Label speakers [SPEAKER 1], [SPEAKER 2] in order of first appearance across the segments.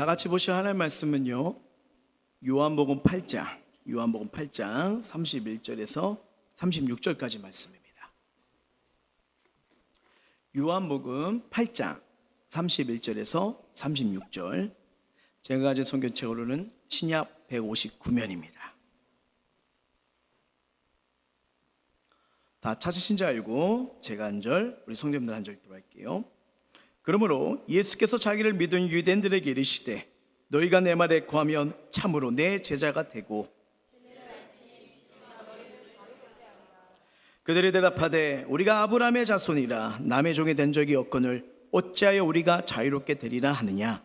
[SPEAKER 1] 다 같이 보실 하나님의 말씀은요, 요한복음 8장 31절에서 36절까지 말씀입니다. 요한복음 8장 31절에서 36절, 제가 가진 성경책으로는 신약 159면입니다. 다 찾으신 줄 알고 제가 한 절, 우리 성도님들 한 절 읽도록 할게요. 그러므로 예수께서 자기를 믿은 유대인들에게 이르시되 너희가 내 말에 거하면 참으로 내 제자가 되고, 그들이 대답하되 우리가 아브라함의 자손이라 남의 종이 된 적이 없거늘 어찌하여 우리가 자유롭게 되리라 하느냐.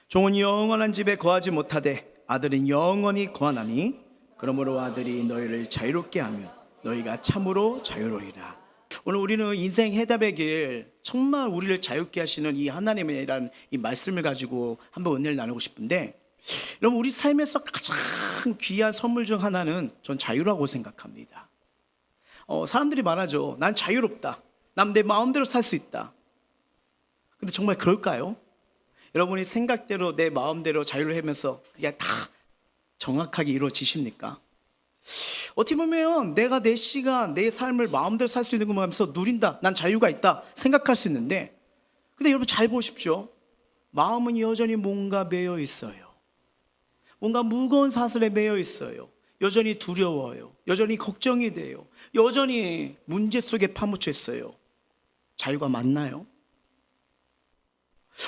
[SPEAKER 1] 종은 영원한 집에 거하지 못하되 아들은 영원히 거하나니 그러므로 아들이 너희를 자유롭게 하며 너희가 참으로 자유로이라. 오늘 우리는 인생 해답의 길, 정말 우리를 자유롭게 하시는 이 하나님이라는 이 말씀을 가지고 한번 은혜를 나누고 싶은데, 여러분, 우리 삶에서 가장 귀한 선물 중 하나는 전 자유라고 생각합니다. 사람들이 말하죠. 난 자유롭다. 난 내 마음대로 살 수 있다. 근데 정말 그럴까요? 여러분이 생각대로 내 마음대로 자유를 하면서 그게 다 정확하게 이루어지십니까? 어떻게 보면 내가 내 시간, 내 삶을 마음대로 살 수 있는 것만 하면서 누린다, 난 자유가 있다 생각할 수 있는데, 근데 여러분 잘 보십시오. 마음은 여전히 뭔가 매여 있어요. 뭔가 무거운 사슬에 매여 있어요. 여전히 두려워요. 여전히 걱정이 돼요. 여전히 문제 속에 파묻혀 있어요. 자유가 맞나요?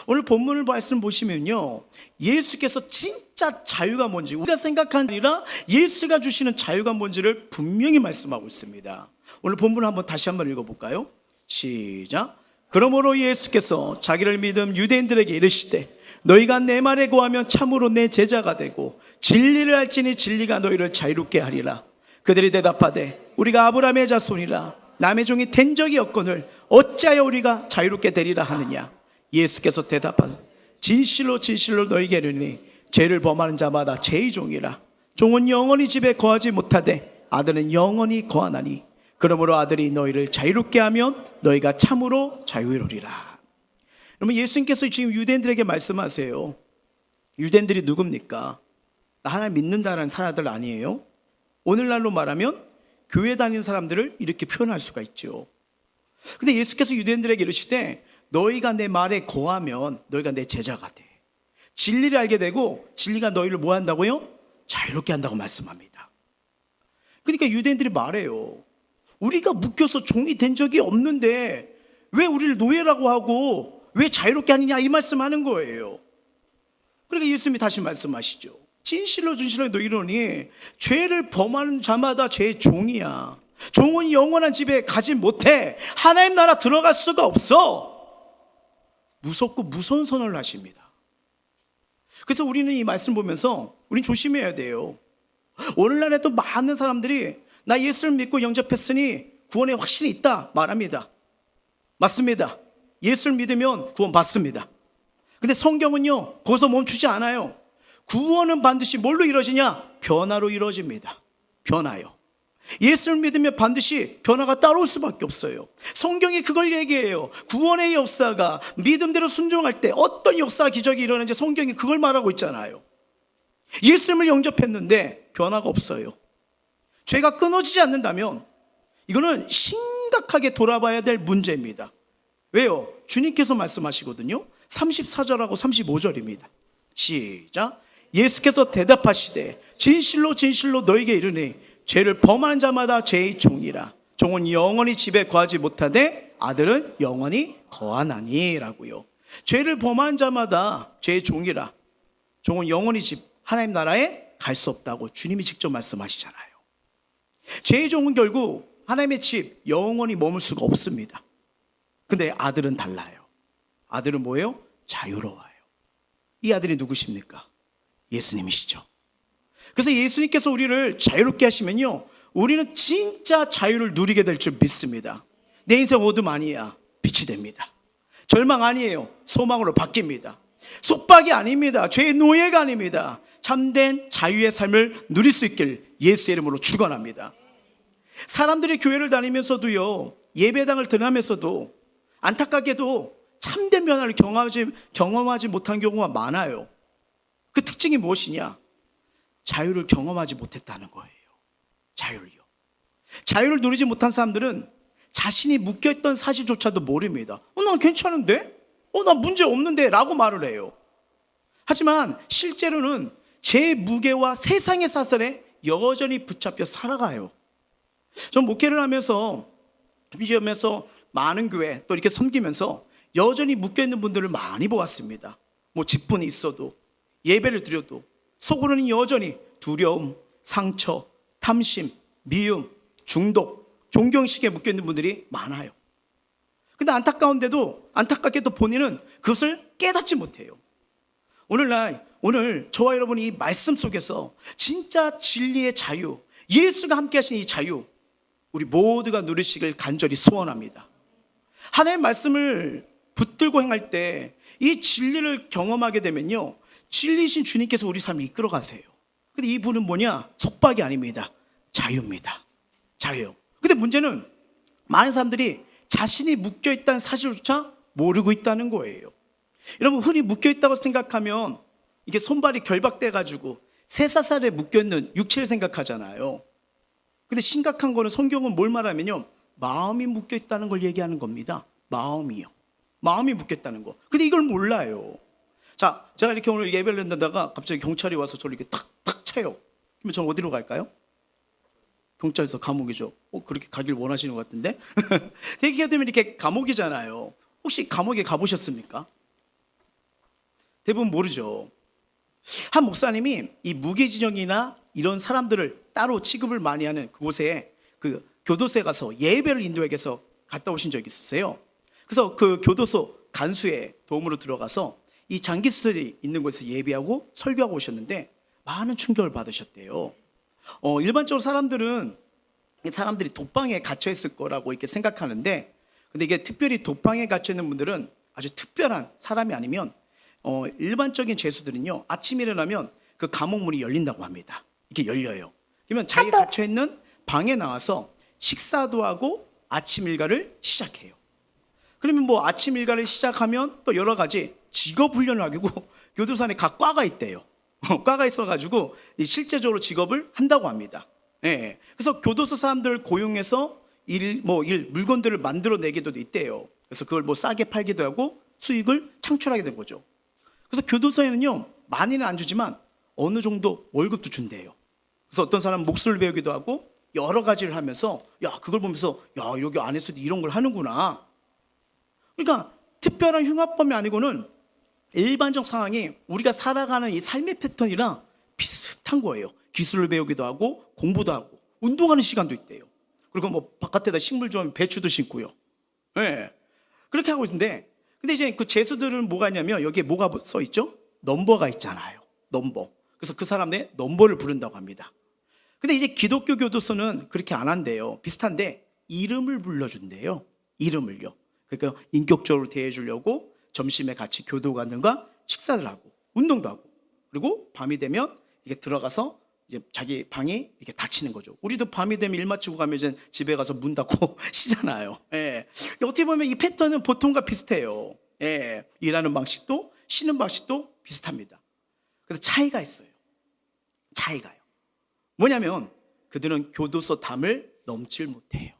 [SPEAKER 1] 오늘 본문을 말씀 보시면요, 예수께서 진짜 자유가 뭔지, 우리가 생각한 게 아니라 예수가 주시는 자유가 뭔지를 분명히 말씀하고 있습니다. 오늘 본문을 다시 한번 읽어볼까요? 시작. 그러므로 예수께서 자기를 믿은 유대인들에게 이르시되 너희가 내 말에 거하면 참으로 내 제자가 되고 진리를 알지니 진리가 너희를 자유롭게 하리라. 그들이 대답하되 우리가 아브라함의 자손이라 남의 종이 된 적이 없거늘 어찌하여 우리가 자유롭게 되리라 하느냐. 예수께서 대답하되 진실로 진실로 너희에게 이르니 죄를 범하는 자마다 죄의 종이라. 종은 영원히 집에 거하지 못하되 아들은 영원히 거하나니 그러므로 아들이 너희를 자유롭게 하면 너희가 참으로 자유로리라. 여러분, 예수님께서 지금 유대인들에게 말씀하세요. 유대인들이 누굽니까? 나 하나님 믿는다는 사람들 아니에요? 오늘날로 말하면 교회 다니는 사람들을 이렇게 표현할 수가 있죠. 근데 예수께서 유대인들에게 이르시되 너희가 내 말에 거하면 너희가 내 제자가 돼. 진리를 알게 되고 진리가 너희를 뭐 한다고요? 자유롭게 한다고 말씀합니다. 그러니까 유대인들이 말해요. 우리가 묶여서 종이 된 적이 없는데 왜 우리를 노예라고 하고 왜 자유롭게 하느냐, 이 말씀하는 거예요. 그러니까 예수님이 다시 말씀하시죠. 진실로 진실로 너희 이러니 죄를 범하는 자마다 죄의 종이야. 종은 영원한 집에 가지 못해. 하나님 나라 들어갈 수가 없어. 무섭고 무서운 선언을 하십니다. 그래서 우리는 이 말씀 보면서 우린 조심해야 돼요. 오늘날에도 많은 사람들이 나 예수를 믿고 영접했으니 구원의 확신이 있다 말합니다. 맞습니다. 예수를 믿으면 구원 받습니다. 근데 성경은요, 거기서 멈추지 않아요. 구원은 반드시 뭘로 이루어지냐? 변화로 이루어집니다. 변화요. 예수를 믿으면 반드시 변화가 따라올 수밖에 없어요. 성경이 그걸 얘기해요. 구원의 역사가 믿음대로 순종할 때 어떤 역사 기적이 일어나는지 성경이 그걸 말하고 있잖아요. 예수님을 영접했는데 변화가 없어요. 죄가 끊어지지 않는다면 이거는 심각하게 돌아봐야 될 문제입니다. 왜요? 주님께서 말씀하시거든요. 34절하고 35절입니다. 시작. 예수께서 대답하시되 진실로 진실로 너에게 이르니 죄를 범하는 자마다 죄의 종이라. 종은 영원히 집에 거하지 못하되 아들은 영원히 거하나니 라고요. 죄를 범하는 자마다 죄의 종이라. 종은 영원히 집 하나님 나라에 갈 수 없다고 주님이 직접 말씀하시잖아요. 죄의 종은 결국 하나님의 집 영원히 머물 수가 없습니다. 근데 아들은 달라요. 아들은 뭐예요? 자유로워요. 이 아들이 누구십니까? 예수님이시죠. 그래서 예수님께서 우리를 자유롭게 하시면요, 우리는 진짜 자유를 누리게 될 줄 믿습니다. 내 인생 어둠 아니야. 빛이 됩니다. 절망 아니에요. 소망으로 바뀝니다. 속박이 아닙니다. 죄의 노예가 아닙니다. 참된 자유의 삶을 누릴 수 있길 예수의 이름으로 축원합니다. 사람들이 교회를 다니면서도요, 예배당을 드나면서도 안타깝게도 참된 변화를 경험하지 못한 경우가 많아요. 그 특징이 무엇이냐? 자유를 경험하지 못했다는 거예요. 자유를요. 자유를 누리지 못한 사람들은 자신이 묶여있던 사실조차도 모릅니다. 난 괜찮은데? 난 문제 없는데? 라고 말을 해요. 하지만 실제로는 제 무게와 세상의 사슬에 여전히 붙잡혀 살아가요. 전 목회를 하면서 많은 교회 또 이렇게 섬기면서 여전히 묶여있는 분들을 많이 보았습니다. 직분이 있어도 예배를 드려도 속으로는 여전히 두려움, 상처, 탐심, 미움, 중독, 존경식에 묶여있는 분들이 많아요. 근데 안타깝게도 본인은 그것을 깨닫지 못해요. 오늘 저와 여러분이 이 말씀 속에서 진짜 진리의 자유, 예수가 함께 하신 이 자유, 우리 모두가 누리시길 간절히 소원합니다. 하나님의 말씀을 붙들고 행할 때 이 진리를 경험하게 되면요, 진리이신 주님께서 우리 삶을 이끌어 가세요. 근데 이 분은 뭐냐? 속박이 아닙니다. 자유입니다. 자유. 근데 문제는 많은 사람들이 자신이 묶여있다는 사실조차 모르고 있다는 거예요. 여러분, 흔히 묶여있다고 생각하면 이게 손발이 결박돼가지고 쇠사슬에 묶여있는 육체를 생각하잖아요. 근데 심각한 거는 성경은 뭘 말하면요, 마음이 묶여있다는 걸 얘기하는 겁니다. 마음이 묶였다는 거. 근데 이걸 몰라요. 자, 제가 이렇게 오늘 예배를 했다가 갑자기 경찰이 와서 저를 이렇게 탁탁 쳐요. 그러면 저는 어디로 갈까요? 경찰서 감옥이죠. 그렇게 가길 원하시는 것 같은데? 얘기가 되면 이렇게 감옥이잖아요. 혹시 감옥에 가보셨습니까? 대부분 모르죠. 한 목사님이 이 무기징역이나 이런 사람들을 따로 취급을 많이 하는 그곳에 그 교도소에 가서 예배를 인도하기 위해서 갔다 오신 적이 있으세요. 그래서 그 교도소 간수의 도움으로 들어가서 이 장기수들이 있는 곳에서 예배하고 설교하고 오셨는데 많은 충격을 받으셨대요. 일반적으로 사람들이 독방에 갇혀 있을 거라고 이렇게 생각하는데, 근데 이게 특별히 독방에 갇혀 있는 분들은 아주 특별한 사람이 아니면 일반적인 죄수들은요, 아침에 일어나면 그 감옥 문이 열린다고 합니다. 이렇게 열려요. 그러면 자기가 갇혀 있는 방에 나와서 식사도 하고 아침 일과를 시작해요. 그러면 아침 일과를 시작하면 또 여러 가지 직업 훈련을 하고 교도소 안에 각 과가 있대요. 과가 있어가지고 실제적으로 직업을 한다고 합니다. 예. 그래서 교도소 사람들 고용해서 물건들을 만들어내기도 있대요. 그래서 그걸 싸게 팔기도 하고 수익을 창출하게 된 거죠. 그래서 교도소에는요, 많이는 안 주지만 어느 정도 월급도 준대요. 그래서 어떤 사람은 목수를 배우기도 하고 여러 가지를 하면서 그걸 보면서 여기 안에서도 이런 걸 하는구나. 그러니까 특별한 흉악범이 아니고는 일반적 상황이 우리가 살아가는 이 삶의 패턴이랑 비슷한 거예요. 기술을 배우기도 하고 공부도 하고 운동하는 시간도 있대요. 그리고 바깥에다 식물 좀 배추도 심고요. 네. 그렇게 하고 있는데, 근데 이제 그 죄수들은 뭐가 있냐면 여기에 뭐가 써 있죠? 넘버가 있잖아요. 넘버. 그래서 그 사람의 넘버를 부른다고 합니다. 근데 이제 기독교 교도소는 그렇게 안 한대요. 비슷한데 이름을 불러준대요. 이름을요. 그러니까 인격적으로 대해주려고 점심에 같이 교도관들과 식사를 하고 운동도 하고, 그리고 밤이 되면 이게 들어가서 이제 자기 방이 이렇게 닫히는 거죠. 우리도 밤이 되면 일 마치고 가면 이제 집에 가서 문 닫고 쉬잖아요. 예. 어떻게 보면 이 패턴은 보통과 비슷해요. 예. 일하는 방식도 쉬는 방식도 비슷합니다. 근데 차이가 있어요. 차이가요. 뭐냐면 그들은 교도소 담을 넘질 못해요.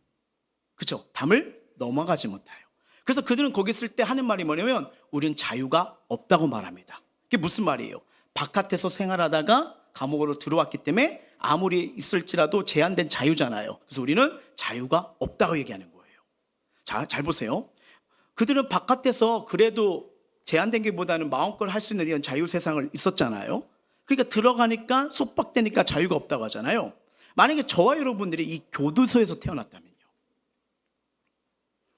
[SPEAKER 1] 그렇죠? 담을 넘어가지 못해요. 그래서 그들은 거기 있을 때 하는 말이 뭐냐면 우리는 자유가 없다고 말합니다. 그게 무슨 말이에요? 바깥에서 생활하다가 감옥으로 들어왔기 때문에 아무리 있을지라도 제한된 자유잖아요. 그래서 우리는 자유가 없다고 얘기하는 거예요. 자, 잘 보세요. 그들은 바깥에서 그래도 제한된 게보다는 마음껏 할 수 있는 이런 자유 세상을 있었잖아요. 그러니까 들어가니까 속박되니까 자유가 없다고 하잖아요. 만약에 저와 여러분들이 이 교도소에서 태어났다면요,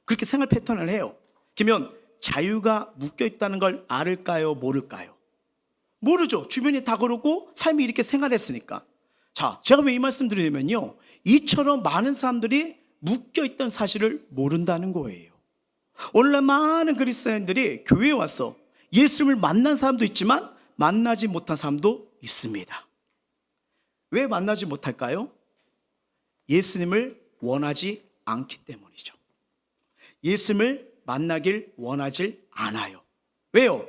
[SPEAKER 1] 그렇게 생활 패턴을 해요. 그러면 자유가 묶여있다는 걸 알을까요? 모를까요? 모르죠. 주변이 다 그러고 삶이 이렇게 생활했으니까. 자, 제가 왜 이 말씀 드리냐면요, 이처럼 많은 사람들이 묶여있던 사실을 모른다는 거예요. 오늘날 많은 그리스도인들이 교회에 와서 예수님을 만난 사람도 있지만 만나지 못한 사람도 있습니다. 왜 만나지 못할까요? 예수님을 원하지 않기 때문이죠. 예수님을 만나길 원하질 않아요. 왜요?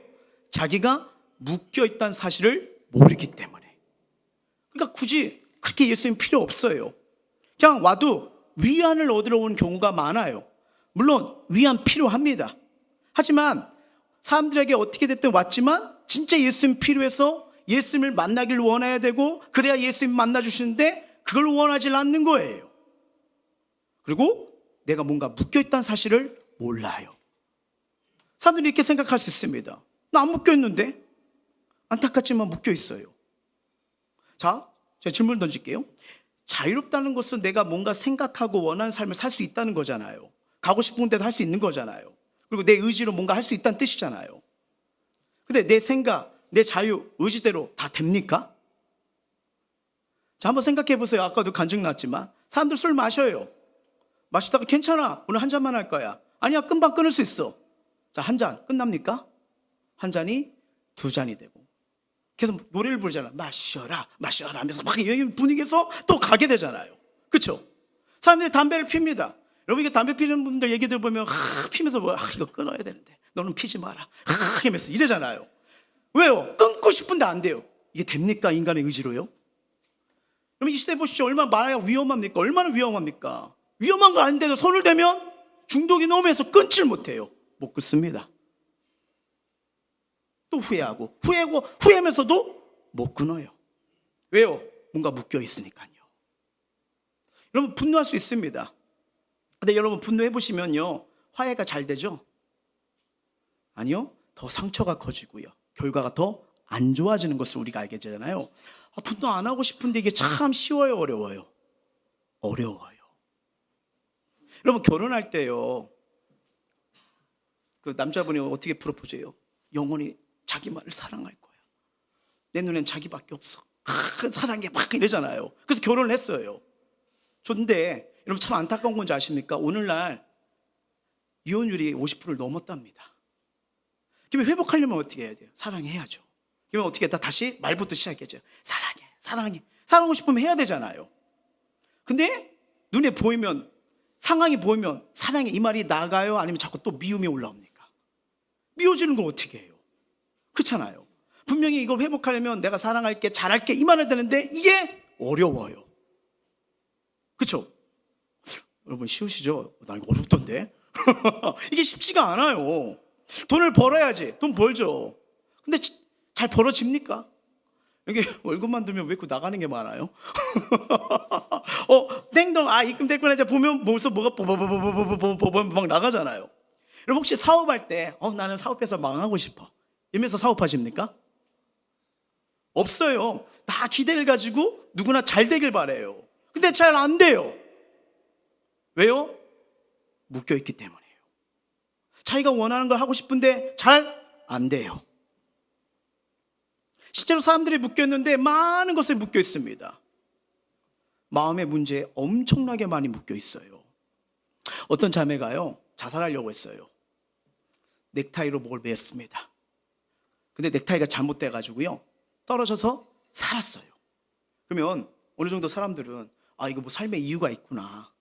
[SPEAKER 1] 자기가 묶여있다는 사실을 모르기 때문에. 그러니까 굳이 그렇게 예수님 필요 없어요. 그냥 와도 위안을 얻으러 오는 경우가 많아요. 물론 위안 필요합니다. 하지만 사람들에게 어떻게 됐든 왔지만 진짜 예수님 필요해서 예수님을 만나길 원해야 되고 그래야 예수님 만나주시는데 그걸 원하지 않는 거예요. 그리고 내가 뭔가 묶여있다는 사실을 몰라요. 사람들이 이렇게 생각할 수 있습니다. 나 안 묶여있는데? 안타깝지만 묶여있어요. 자, 제가 질문 던질게요. 자유롭다는 것은 내가 뭔가 생각하고 원하는 삶을 살 수 있다는 거잖아요. 가고 싶은 데도 할 수 있는 거잖아요. 그리고 내 의지로 뭔가 할 수 있다는 뜻이잖아요. 근데 내 생각, 내 자유, 의지대로 다 됩니까? 자, 한번 생각해 보세요. 아까도 간증 났지만 사람들 술 마셔요. 마시다가 괜찮아, 오늘 한 잔만 할 거야. 아니야, 금방 끊을 수 있어. 자, 한 잔 끝납니까? 한 잔이 두 잔이 되고 계속 노래를 부르잖아. 마셔라 마셔라 하면서 막 이 분위기에서 또 가게 되잖아요. 그렇죠? 사람들이 담배를 핍니다. 여러분, 이게 담배 피는 분들 얘기 들어보면 피면서 뭐 이거 끊어야 되는데 너는 피지 마라 하면서 이러잖아요. 왜요? 끊고 싶은데 안 돼요. 이게 됩니까? 인간의 의지로요? 그럼 이 시대 보십시오. 얼마나 위험합니까? 얼마나 위험합니까? 위험한 거 아닌데도 손을 대면 중독이 너무 해서 끊질 못해요. 못 끊습니다. 또 후회하면서도 못 끊어요. 왜요? 뭔가 묶여 있으니까요. 여러분, 분노할 수 있습니다. 근데 여러분, 분노해 보시면요, 화해가 잘 되죠? 아니요, 더 상처가 커지고요, 결과가 더 안 좋아지는 것을 우리가 알게 되잖아요. 분노 안 하고 싶은데 이게 참 쉬워요, 어려워요? 어려워요. 여러분, 결혼할 때요, 그 남자분이 어떻게 프로포즈해요? 영원히 자기만을 사랑할 거야. 내 눈엔 자기밖에 없어. 사랑해 막 이러잖아요. 그래서 결혼을 했어요. 근데 여러분, 참 안타까운 건지 아십니까? 오늘날 이혼율이 50%를 넘었답니다. 그러면 회복하려면 어떻게 해야 돼요? 사랑해야죠. 그러면 어떻게 했다? 다시 말부터 시작해야죠. 사랑해. 사랑하고 싶으면 해야 되잖아요. 근데 눈에 보이면, 상황이 보이면 사랑해 이 말이 나가요? 아니면 자꾸 또 미움이 올라옵니까? 미워지는 걸 어떻게 해요? 그렇잖아요. 분명히 이걸 회복하려면 내가 사랑할게, 잘할게 이 말을 되는데 이게 어려워요. 그렇죠? 여러분, 쉬우시죠? 나 이거 어렵던데? 이게 쉽지가 않아요. 돈을 벌어야지. 돈 벌죠. 근데 잘 벌어집니까? 여기 월급만 들면 왜 이렇게 나가는 게 많아요? 땡동, 입금될 거나 보면 벌써 뭐가 막 나가잖아요. 여러분, 혹시 사업할 때 나는 사업해서 망하고 싶어 이러면서 사업하십니까? 없어요. 다 기대를 가지고 누구나 잘 되길 바래요. 근데 잘 안 돼요. 왜요? 묶여있기 때문이에요. 자기가 원하는 걸 하고 싶은데 잘 안 돼요. 실제로 사람들이 묶여있는데 많은 것을 묶여 있습니다. 마음의 문제에 엄청나게 많이 묶여 있어요. 어떤 자매가요, 자살하려고 했어요. 넥타이로 목을 매었습니다. 근데 넥타이가 잘못돼가지고요, 떨어져서 살았어요. 그러면 어느 정도 사람들은 이거 뭐 삶의 이유가 있구나,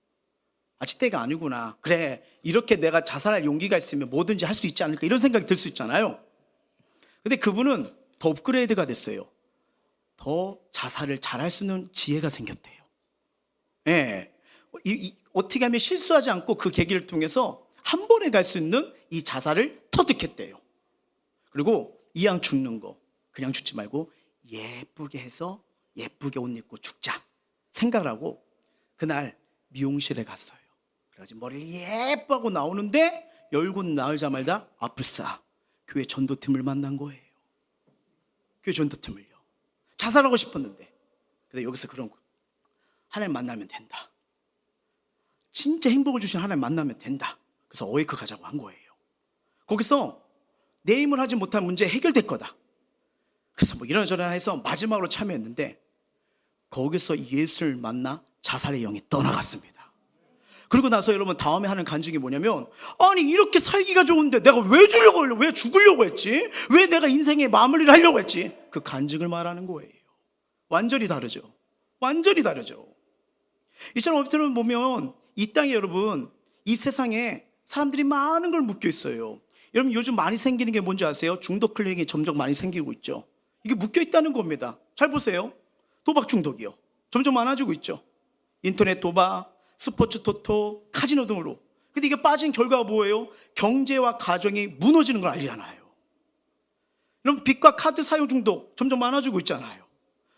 [SPEAKER 1] 아직 때가 아니구나, 그래 이렇게 내가 자살할 용기가 있으면 뭐든지 할 수 있지 않을까, 이런 생각이 들 수 있잖아요. 근데 그분은 더 업그레이드가 됐어요. 더 자살을 잘할 수 있는 지혜가 생겼대요. 예. 어떻게 하면 실수하지 않고 그 계기를 통해서 한 번에 갈 수 있는 이 자살을 터득했대요. 그리고 이왕 죽는 거 그냥 죽지 말고 예쁘게 해서 예쁘게 옷 입고 죽자 생각을 하고 그날 미용실에 갔어요. 그래가지고 머리를 예쁘고 나오는데 열고 나오자마자 아플싸 교회 전도팀을 만난 거예요. 교회 전도팀을요. 자살하고 싶었는데, 근데 여기서 그런 거, 하나님 만나면 된다. 진짜 행복을 주신 하나님 만나면 된다. 그래서 어웨이크 가자고 한 거예요. 거기서 내 힘을 하지 못한 문제 해결될 거다. 그래서 뭐 이런저런 해서 마지막으로 참여했는데 거기서 예수를 만나 자살의 영이 떠나갔습니다. 그리고 나서 여러분, 다음에 하는 간증이 뭐냐면, 아니 이렇게 살기가 좋은데 내가 왜 죽으려고 했지? 왜 내가 인생의 마무리를 하려고 했지? 그 간증을 말하는 거예요. 완전히 다르죠. 완전히 다르죠. 이처럼 어떻게 보면 이 땅에, 여러분, 이 세상에 사람들이 많은 걸 묶여 있어요. 여러분 요즘 많이 생기는 게 뭔지 아세요? 중독 클리닉이 점점 많이 생기고 있죠. 이게 묶여 있다는 겁니다. 잘 보세요. 도박 중독이요. 점점 많아지고 있죠. 인터넷 도박, 스포츠 토토, 카지노 등으로. 근데 이게 빠진 결과가 뭐예요? 경제와 가정이 무너지는 걸 알잖아요. 여러분 빚과 카드 사용 중독 점점 많아지고 있잖아요.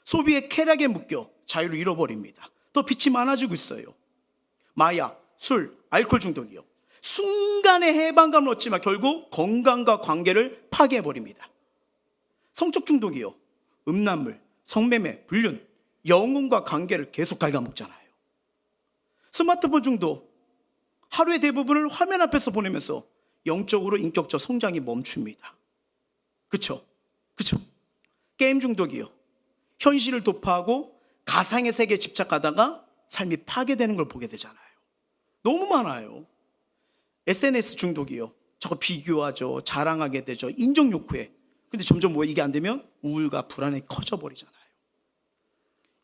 [SPEAKER 1] 소비의 쾌락에 묶여 자유를 잃어버립니다. 또 빚이 많아지고 있어요. 마약, 술, 알코올 중독이요. 순간의 해방감을 얻지만 결국 건강과 관계를 파괴해버립니다. 성적 중독이요. 음란물, 성매매, 불륜, 영혼과 관계를 계속 갉아먹잖아요. 스마트폰 중독, 하루의 대부분을 화면 앞에서 보내면서 영적으로 인격적 성장이 멈춥니다. 그쵸? 게임 중독이요. 현실을 도파하고 가상의 세계에 집착하다가 삶이 파괴되는 걸 보게 되잖아요. 너무 많아요. SNS 중독이요. 자꾸 비교하죠. 자랑하게 되죠. 인정 욕구에. 근데 점점 이게 안 되면 우울과 불안이 커져버리잖아요.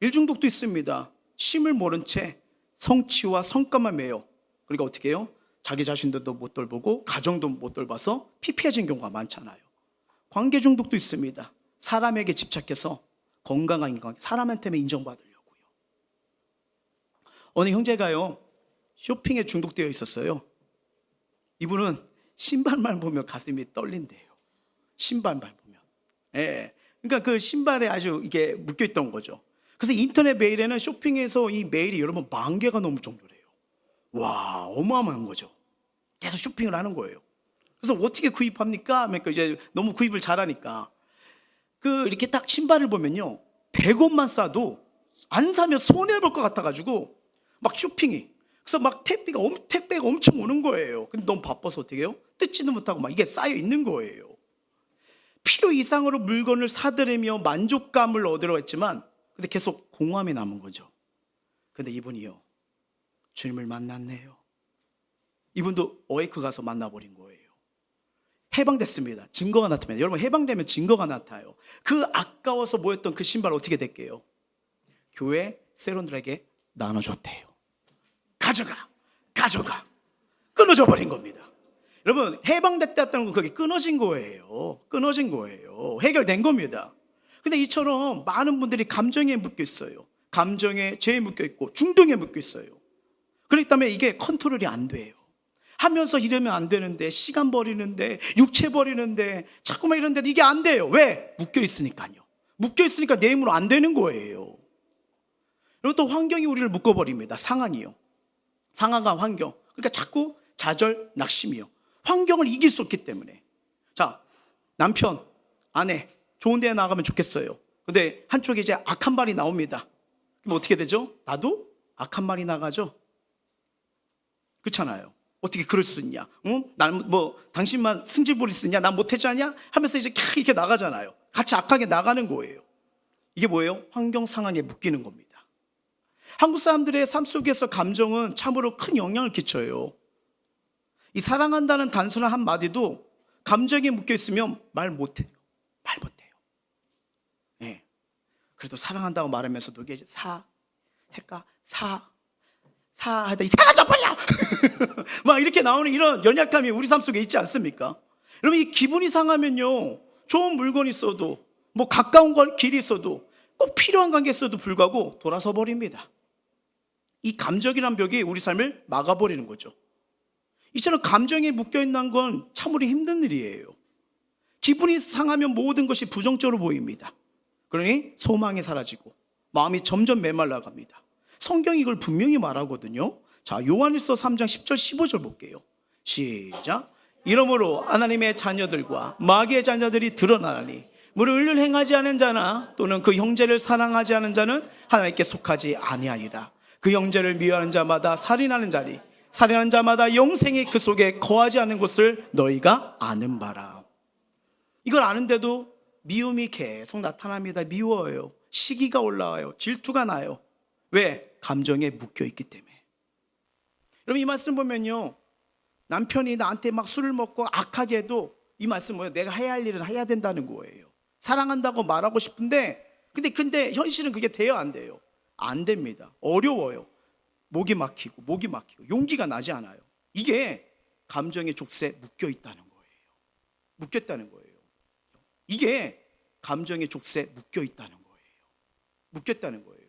[SPEAKER 1] 일 중독도 있습니다. 쉼을 모른 채 성취와 성과만 매여. 그러니까 어떻게 해요? 자기 자신도 못 돌보고 가정도 못 돌봐서 피폐해진 경우가 많잖아요. 관계 중독도 있습니다. 사람에게 집착해서 건강한 관계, 사람한테만 인정받으려고요. 어느 형제가요, 쇼핑에 중독되어 있었어요. 이분은 신발만 보면 가슴이 떨린대요. 신발만 보면. 예. 그러니까 그 신발에 아주 이게 묶여있던 거죠. 그래서 인터넷 메일에는 쇼핑에서 이 메일이 여러분 10,000개가 넘을 정도래요. 와, 어마어마한 거죠. 계속 쇼핑을 하는 거예요. 그래서 어떻게 구입합니까? 그러니까 이제 너무 구입을 잘하니까. 이렇게 딱 신발을 보면요. 100원만 싸도 안 사면 손해볼 것 같아가지고 막 쇼핑이. 그래서 막 택배가 엄청 오는 거예요. 근데 너무 바빠서 어떻게 해요? 뜯지도 못하고 막 이게 쌓여 있는 거예요. 필요 이상으로 물건을 사들이며 만족감을 얻으려 했지만 근데 계속 공허함이 남은 거죠. 근데 이분이요. 주님을 만났네요. 이분도 어웨이크 가서 만나버린 거예요. 해방됐습니다. 증거가 나타납니다. 여러분 해방되면 증거가 나타나요. 그 아까워서 모였던 그 신발 어떻게 됐게요? 교회 세론들에게 나눠줬대요. 가져가. 끊어져 버린 겁니다. 여러분 해방됐다는 건 그게 끊어진 거예요. 해결된 겁니다. 근데 이처럼 많은 분들이 감정에 묶여 있어요. 감정에 죄에 묶여 있고 중독에 묶여 있어요. 그렇기 때문에 이게 컨트롤이 안 돼요. 하면서 이러면 안 되는데, 시간 버리는데, 육체 버리는데, 자꾸만 이러는데 이게 안 돼요. 왜? 묶여 있으니까요. 묶여 있으니까 내 힘으로 안 되는 거예요. 그리고 또 환경이 우리를 묶어버립니다. 상황이요. 상황과 환경. 그러니까 자꾸 좌절, 낙심이요. 환경을 이길 수 없기 때문에. 자, 남편, 아내, 좋은 데 나가면 좋겠어요. 근데 한쪽에 이제 악한 말이 나옵니다. 그럼 어떻게 되죠? 나도 악한 말이 나가죠. 그렇잖아요. 어떻게 그럴 수 있냐? 응? 난 당신만 승질 부릴 수 있냐? 난 못하지 않냐? 하면서 이제 이렇게 나가잖아요. 같이 악하게 나가는 거예요. 이게 뭐예요? 환경 상황에 묶이는 겁니다. 한국 사람들의 삶 속에서 감정은 참으로 큰 영향을 끼쳐요. 이 사랑한다는 단순한 한마디도 감정에 묶여 있으면 말 못해요. 네. 그래도 사랑한다고 말하면서도 이게 하다 사라져 버려! 막 이렇게 나오는 이런 연약감이 우리 삶 속에 있지 않습니까? 여러분 이 기분이 상하면요, 좋은 물건이 있어도 가까운 길이 있어도 꼭 필요한 관계 있어도 불구하고 돌아서 버립니다. 이 감정이란 벽이 우리 삶을 막아버리는 거죠. 이처럼 감정에 묶여있는 건 참으로 힘든 일이에요. 기분이 상하면 모든 것이 부정적으로 보입니다. 그러니 소망이 사라지고 마음이 점점 메말라갑니다. 성경이 이걸 분명히 말하거든요. 자, 요한일서 3장 10절 15절 볼게요. 시작. 이러므로 하나님의 자녀들과 마귀의 자녀들이 드러나니 무릇 의를 행하지 않은 자나 또는 그 형제를 사랑하지 않은 자는 하나님께 속하지 아니하리라. 그 형제를 미워하는 자마다 살인하는 자니 살인하는 자마다 영생이 그 속에 거하지 않는 것을 너희가 아는 바라. 이걸 아는데도 미움이 계속 나타납니다. 미워요. 시기가 올라와요. 질투가 나요. 왜? 감정에 묶여 있기 때문에. 여러분 이 말씀 보면요, 남편이 나한테 막 술을 먹고 악하게 해도 이 말씀 뭐예요? 내가 해야 할 일은 해야 된다는 거예요. 사랑한다고 말하고 싶은데 근데 현실은 그게 돼요, 안 돼요? 안 됩니다. 어려워요. 목이 막히고 용기가 나지 않아요. 이게 감정의 족쇄에 묶여 있다는 거예요. 묶였다는 거예요. 이게 감정의 족쇄에 묶여 있다는 거예요. 묶였다는 거예요.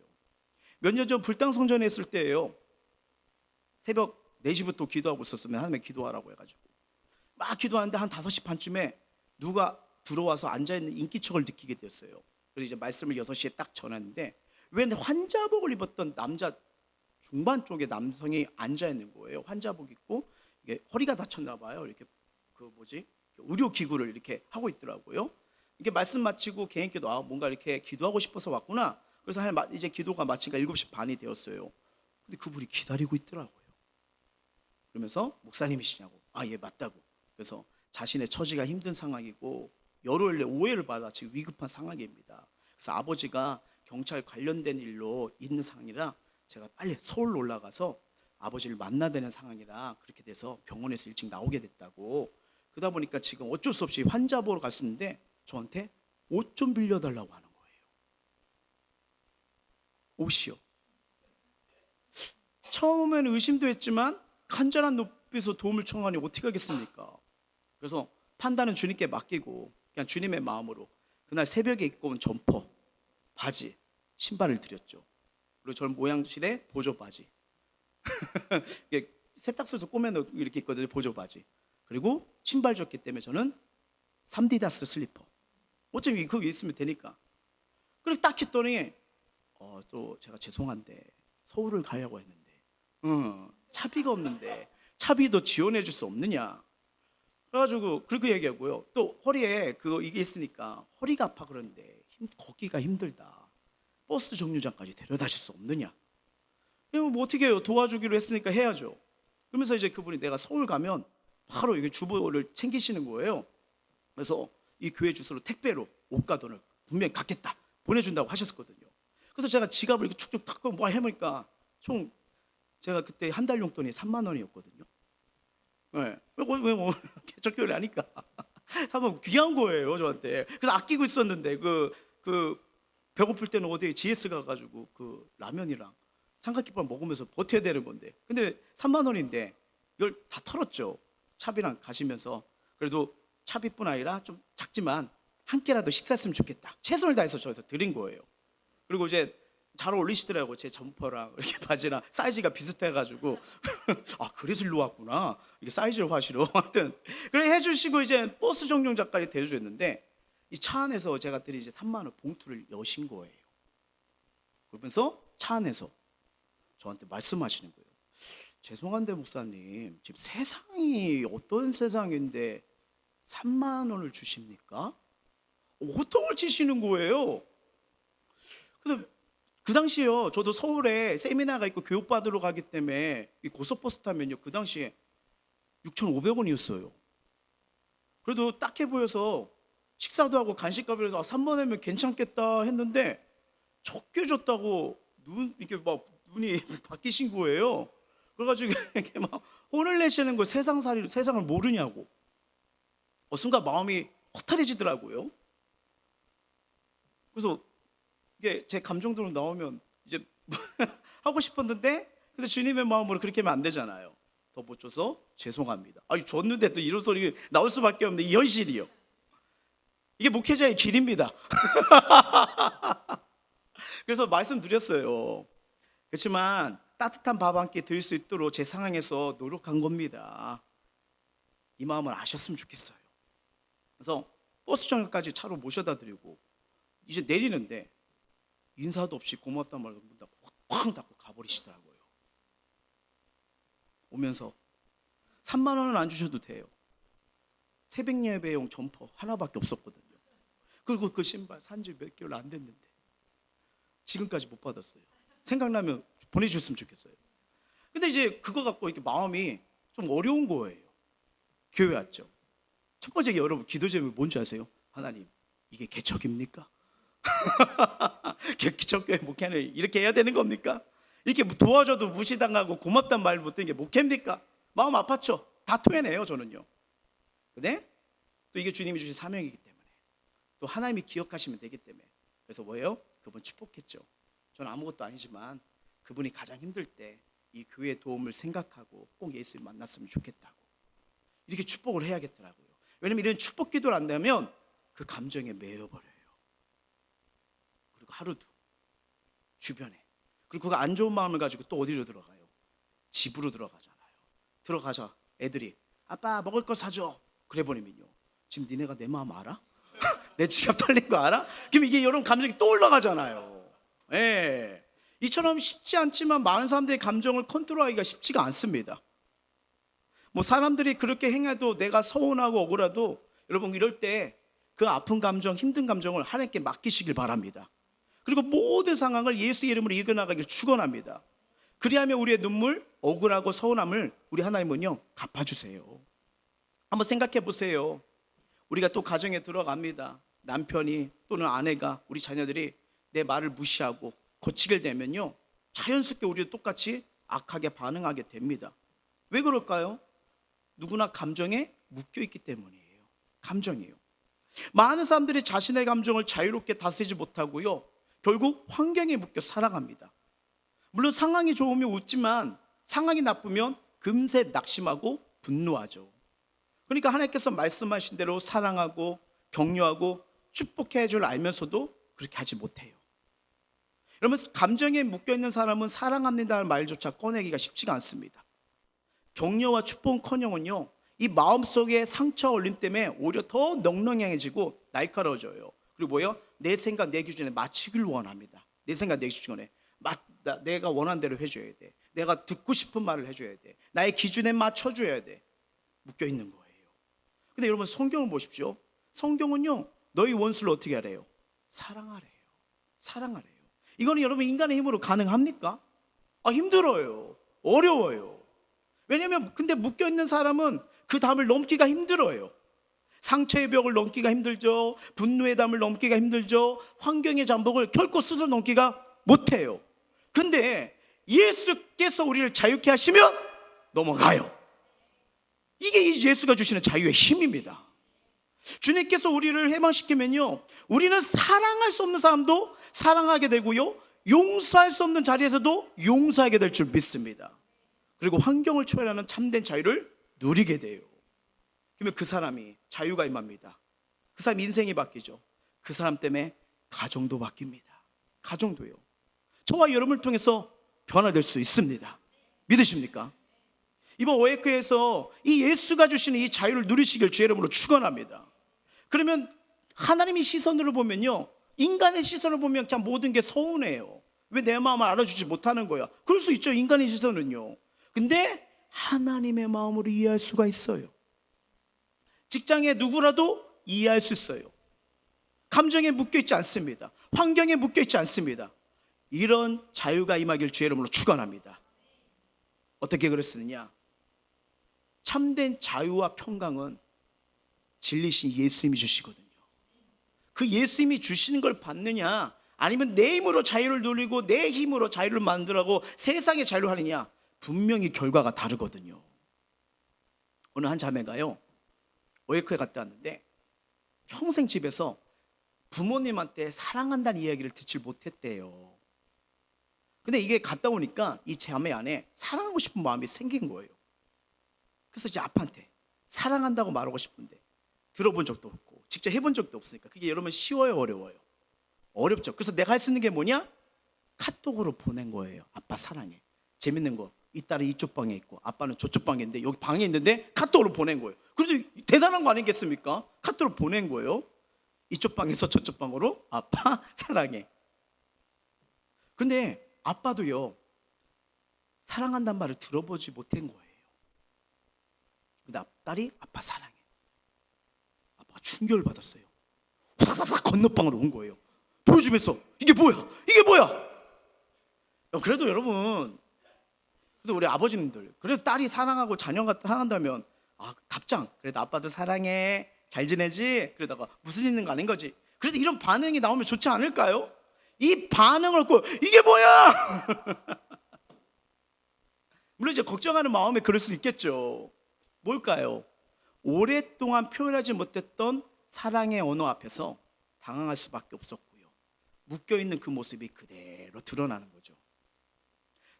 [SPEAKER 1] 몇 년 전 불당성전에 있을 때예요. 새벽 4시부터 기도하고 있었으면 하나님의 기도하라고 해가지고 막 기도하는데 한 5시 반쯤에 누가 들어와서 앉아있는 인기척을 느끼게 되었어요. 그래서 이제 말씀을 6시에 딱 전했는데 왜 환자복을 입었던 남자 중반 쪽에 남성이 앉아있는 거예요. 환자복 입고 이게 허리가 다쳤나 봐요. 이렇게 의료기구를 이렇게 하고 있더라고요. 이게 말씀 마치고 개인기도 뭔가 이렇게 기도하고 싶어서 왔구나. 그래서 이제 기도가 마치니까 7시 반이 되었어요. 근데 그분이 기다리고 있더라고요. 그러면서 목사님이시냐고. 예, 맞다고. 그래서 자신의 처지가 힘든 상황이고 열흘 오해를 받아 지금 위급한 상황입니다. 그래서 아버지가 경찰 관련된 일로 있는 상황이라 제가 빨리 서울로 올라가서 아버지를 만나야 되는 상황이라 그렇게 돼서 병원에서 일찍 나오게 됐다고. 그러다 보니까 지금 어쩔 수 없이 환자 보러 갔었는데 저한테 옷 좀 빌려달라고 하는 거예요. 옷이요. 처음에는 의심도 했지만 간절한 눈빛으로 도움을 청하니 어떻게 하겠습니까? 그래서 판단은 주님께 맡기고 그냥 주님의 마음으로 그날 새벽에 입고 온 점퍼, 바지, 신발을 드렸죠. 그리고 저는 모양실에 보조 바지 세탁소에서 꼬매놓고 이렇게 있거든요. 보조 바지. 그리고 신발 줬기 때문에 저는 3디다스 슬리퍼. 어차피 그거 있으면 되니까. 그리고 딱 했더니 또 제가 죄송한데 서울을 가려고 했는데 차비가 없는데 차비도 지원해 줄 수 없느냐. 그래가지고 그렇게 얘기하고요. 또 허리에 이게 있으니까 허리가 아파 그러는데 걷기가 힘들다. 버스 정류장까지 데려다 줄 수 없느냐. 뭐 어떻게 해요. 도와주기로 했으니까 해야죠. 그러면서 이제 그분이 내가 서울 가면 바로 이게 주보를 챙기시는 거예요. 그래서 이 교회 주소로 택배로 옷과 돈을 분명히 갖겠다 보내준다고 하셨거든요. 그래서 제가 지갑을 이렇게 축축 닦고 뭐 해보니까 총 제가 그때 한 달 용돈이 3만 원이었거든요. 네. 왜 개척교회를 하니까 3만 원 귀한 거예요 저한테. 그래서 아끼고 있었는데 배고플 때는 어디에 GS 가가지고 라면이랑 삼각김밥 먹으면서 버텨야 되는 건데 근데 3만 원인데 이걸 다 털었죠. 차비랑 가시면서. 그래도 차비뿐 아니라 좀 작지만 한 끼라도 식사했으면 좋겠다. 최선을 다해서 저한테 드린 거예요. 그리고 이제 잘 어울리시더라고요. 제 점퍼랑 이렇게 바지랑 사이즈가 비슷해가지고 그래서 일로 왔구나. 이게 사이즈를 화시러 하여튼 그래 해주시고 이제 버스 정류장까지 대주셨는데 이 차 안에서 제가 드린 이제 3만 원 봉투를 여신 거예요. 그러면서 차 안에서 저한테 말씀하시는 거예요. 죄송한데 목사님 지금 세상이 어떤 세상인데 3만 원을 주십니까? 호통을 치시는 거예요. 그래서 그 당시에요. 저도 서울에 세미나가 있고 교육받으러 가기 때문에 이 고속버스 타면요. 그 당시에 6,500원이었어요. 그래도 딱해 보여서 식사도 하고 간식값을 해서 3만 원이면 괜찮겠다 했는데 적게 줬다고 이렇게 막 눈이 바뀌신 거예요. 그래가지고 이렇게 막 혼을 내시는 거예요. 세상을 모르냐고. 순간 마음이 허탈해지더라고요. 그래서 이게 제 감정대로 나오면 이제 하고 싶었는데 근데 주님의 마음으로 그렇게 하면 안 되잖아요. 더 못 줘서 죄송합니다. 줬는데 또 이런 소리 나올 수밖에 없는 이 현실이요. 이게 목회자의 길입니다. 그래서 말씀드렸어요. 그렇지만 따뜻한 밥 한 끼 드릴 수 있도록 제 상황에서 노력한 겁니다. 이 마음을 아셨으면 좋겠어요. 그래서 버스 정류장까지 차로 모셔다 드리고 이제 내리는데 인사도 없이 고맙단 말로 문 닫고 쾅 닫고 가버리시더라고요. 오면서 3만 원은 안 주셔도 돼요. 새벽 예배용 점퍼 하나밖에 없었거든요. 그리고 그 신발 산지 몇 개월 안 됐는데 지금까지 못 받았어요. 생각나면 보내주셨으면 좋겠어요. 근데 이제 그거 갖고 이렇게 마음이 좀 어려운 거예요. 교회 왔죠. 첫 번째 여러분 기도 제목이 뭔지 아세요? 하나님 이게 개척입니까? 개척교회 목회는 이렇게 해야 되는 겁니까? 이렇게 도와줘도 무시당하고 고맙단 말 못 듣는 게 목회입니까? 마음 아팠죠. 다 토해내요 저는요. 근데 또 이게 주님이 주신 사명이기 때문에 또 하나님이 기억하시면 되기 때문에 그래서 뭐예요? 그분 축복했죠. 저는 아무것도 아니지만 그분이 가장 힘들 때 이 교회의 도움을 생각하고 꼭 예수를 만났으면 좋겠다고. 이렇게 축복을 해야겠더라고요. 왜냐면 이런 축복 기도를 안 되면 그 감정에 매여버려요. 그리고 하루도 주변에, 그리고 그 안 좋은 마음을 가지고 또 어디로 들어가요? 집으로 들어가잖아요. 들어가자 애들이 아빠 먹을 거 사줘. 그래 버리면요, 지금 니네가 내 마음 알아? 내 지갑 털린 거 알아? 그럼 이게 이런 감정이 또 올라가잖아요. 예. 이처럼 쉽지 않지만 많은 사람들의 감정을 컨트롤하기가 쉽지가 않습니다. 뭐 사람들이 그렇게 행해도 내가 서운하고 억울해도 여러분 이럴 때 그 아픈 감정, 힘든 감정을 하나님께 맡기시길 바랍니다. 그리고 모든 상황을 예수의 이름으로 이겨나가길 축원합니다. 그리하면 우리의 눈물, 억울하고 서운함을 우리 하나님은요 갚아주세요. 한번 생각해 보세요. 우리가 또 가정에 들어갑니다. 남편이 또는 아내가, 우리 자녀들이 내 말을 무시하고 고치게 되면요, 자연스럽게 우리도 똑같이 악하게 반응하게 됩니다. 왜 그럴까요? 누구나 감정에 묶여있기 때문이에요. 감정이에요. 많은 사람들이 자신의 감정을 자유롭게 다스리지 못하고요, 결국 환경에 묶여 살아갑니다. 물론 상황이 좋으면 웃지만 상황이 나쁘면 금세 낙심하고 분노하죠. 그러니까 하나님께서 말씀하신 대로 사랑하고 격려하고 축복해 줄 알면서도 그렇게 하지 못해요. 여러분, 감정에 묶여있는 사람은 사랑합니다는 말조차 꺼내기가 쉽지가 않습니다. 격려와 축복은커녕은요, 이 마음속에 상처 올림 때문에 오히려 더 넉넉해지고 날카로워져요. 그리고 뭐예요? 내 생각, 내 기준에 맞추길 원합니다. 내 생각, 내 기준에 내가 원하는 대로 해줘야 돼. 내가 듣고 싶은 말을 해줘야 돼. 나의 기준에 맞춰줘야 돼. 묶여있는 거예요. 근데 여러분, 성경을 보십시오. 성경은요, 너희 원수를 어떻게 하래요? 사랑하래요. 사랑하래요. 이거는 여러분 인간의 힘으로 가능합니까? 힘들어요. 어려워요. 왜냐하면 근데 묶여있는 사람은 그 담을 넘기가 힘들어요. 상처의 벽을 넘기가 힘들죠. 분노의 담을 넘기가 힘들죠. 환경의 잠복을 결코 스스로 넘기가 못해요. 근데 예수께서 우리를 자유케 하시면 넘어가요. 이게 예수가 주시는 자유의 힘입니다. 주님께서 우리를 해방시키면요, 우리는 사랑할 수 없는 사람도 사랑하게 되고요, 용서할 수 없는 자리에서도 용서하게 될 줄 믿습니다. 그리고 환경을 초월하는 참된 자유를 누리게 돼요. 그러면 그 사람이 자유가 임합니다. 그 사람 인생이 바뀌죠. 그 사람 때문에 가정도 바뀝니다. 가정도요. 저와 여러분을 통해서 변화될 수 있습니다. 믿으십니까? 이번 오에크에서 이 예수가 주시는 이 자유를 누리시길 주의 이름으로 축원합니다. 그러면 하나님의 시선으로 보면요, 인간의 시선으로 보면 그냥 모든 게 서운해요. 왜 내 마음을 알아주지 못하는 거야? 그럴 수 있죠, 인간의 시선은요. 근데 하나님의 마음으로 이해할 수가 있어요. 직장에 누구라도 이해할 수 있어요. 감정에 묶여있지 않습니다. 환경에 묶여있지 않습니다. 이런 자유가 임하길 주의 이름으로 축원합니다. 어떻게 그랬느냐? 참된 자유와 평강은 진리신 예수님이 주시거든요. 그 예수님이 주시는 걸 받느냐, 아니면 내 힘으로 자유를 누리고 내 힘으로 자유를 만들고 세상의 자유를 하느냐, 분명히 결과가 다르거든요. 어느 한 자매가요, 오에크에 갔다 왔는데 평생 집에서 부모님한테 사랑한다는 이야기를 듣질 못했대요. 근데 이게 갔다 오니까 이 자매 안에 사랑하고 싶은 마음이 생긴 거예요. 그래서 이제 아빠한테 사랑한다고 말하고 싶은데 들어본 적도 없고 직접 해본 적도 없으니까 그게 여러분 쉬워요, 어려워요? 어렵죠. 그래서 내가 할 수 있는 게 뭐냐? 카톡으로 보낸 거예요. 아빠 사랑해. 재밌는 거, 이 딸은 이쪽 방에 있고 아빠는 저쪽 방에 있는데 여기 방에 있는데 카톡으로 보낸 거예요. 그래도 대단한 거 아니겠습니까? 카톡으로 보낸 거예요. 이쪽 방에서 저쪽 방으로 아빠 사랑해. 근데 아빠도요, 사랑한다는 말을 들어보지 못한 거예요. 근데 딸이 아빠 사랑해. 아빠가 충격을 받았어요. 후다닥 건너방으로 온 거예요. 보여주면서 이게 뭐야? 이게 뭐야? 그래도 여러분, 그래도 우리 아버지님들, 그래도 딸이 사랑하고 자녀가 사랑한다면 답장, 그래도 아빠도 사랑해, 잘 지내지? 그러다가 무슨 일 있는 거 아닌 거지? 그래도 이런 반응이 나오면 좋지 않을까요? 이 반응을 얻고 이게 뭐야? 물론 이제 걱정하는 마음에 그럴 수 있겠죠. 뭘까요? 오랫동안 표현하지 못했던 사랑의 언어 앞에서 당황할 수밖에 없었고요. 묶여있는 그 모습이 그대로 드러나는 거죠.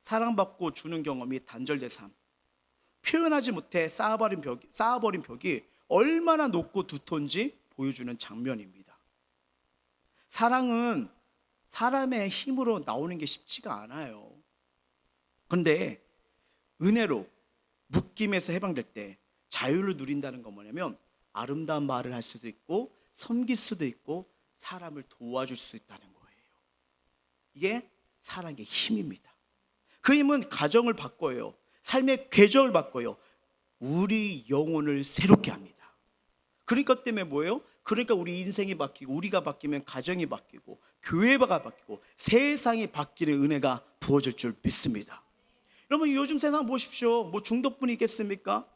[SPEAKER 1] 사랑받고 주는 경험이 단절된 삶, 표현하지 못해 쌓아버린 벽이 얼마나 높고 두터운지 보여주는 장면입니다. 사랑은 사람의 힘으로 나오는 게 쉽지가 않아요. 그런데 은혜로 묶임에서 해방될 때 자유를 누린다는 건 뭐냐면 아름다운 말을 할 수도 있고 섬길 수도 있고 사람을 도와줄 수 있다는 거예요. 이게 사랑의 힘입니다. 그 힘은 가정을 바꿔요. 삶의 궤적을 바꿔요. 우리 영혼을 새롭게 합니다. 그러니까 때문에 뭐예요? 그러니까 우리 인생이 바뀌고 우리가 바뀌면 가정이 바뀌고 교회가 바뀌고 세상이 바뀌는 은혜가 부어질 줄 믿습니다. 여러분 요즘 세상 보십시오. 뭐 중독뿐이 있겠습니까?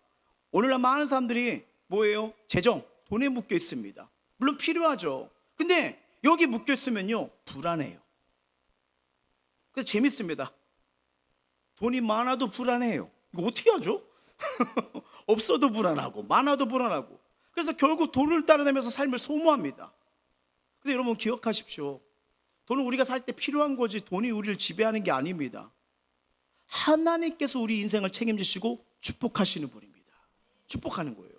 [SPEAKER 1] 오늘날 많은 사람들이 뭐예요? 재정, 돈에 묶여 있습니다. 물론 필요하죠. 근데 여기 묶여 있으면요 불안해요. 그래서 재밌습니다. 돈이 많아도 불안해요. 이거 어떻게 하죠? 없어도 불안하고 많아도 불안하고 그래서 결국 돈을 따라다니면서 삶을 소모합니다. 근데 여러분 기억하십시오. 돈은 우리가 살 때 필요한 거지 돈이 우리를 지배하는 게 아닙니다. 하나님께서 우리 인생을 책임지시고 축복하시는 분입니다. 축복하는 거예요.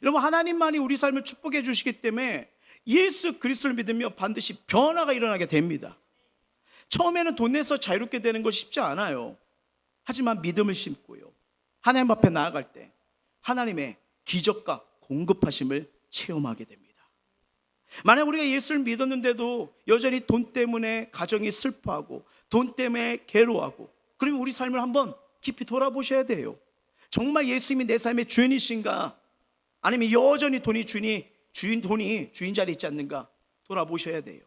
[SPEAKER 1] 여러분 하나님만이 우리 삶을 축복해 주시기 때문에 예수 그리스도를 믿으며 반드시 변화가 일어나게 됩니다. 처음에는 돈 내서 자유롭게 되는 거 쉽지 않아요. 하지만 믿음을 심고요 하나님 앞에 나아갈 때 하나님의 기적과 공급하심을 체험하게 됩니다. 만약 우리가 예수를 믿었는데도 여전히 돈 때문에 가정이 슬퍼하고 돈 때문에 괴로워하고 그러면 우리 삶을 한번 깊이 돌아보셔야 돼요. 정말 예수님이 내 삶의 주인이신가? 아니면 여전히 돈이 주인 자리에 있지 않는가? 돌아보셔야 돼요.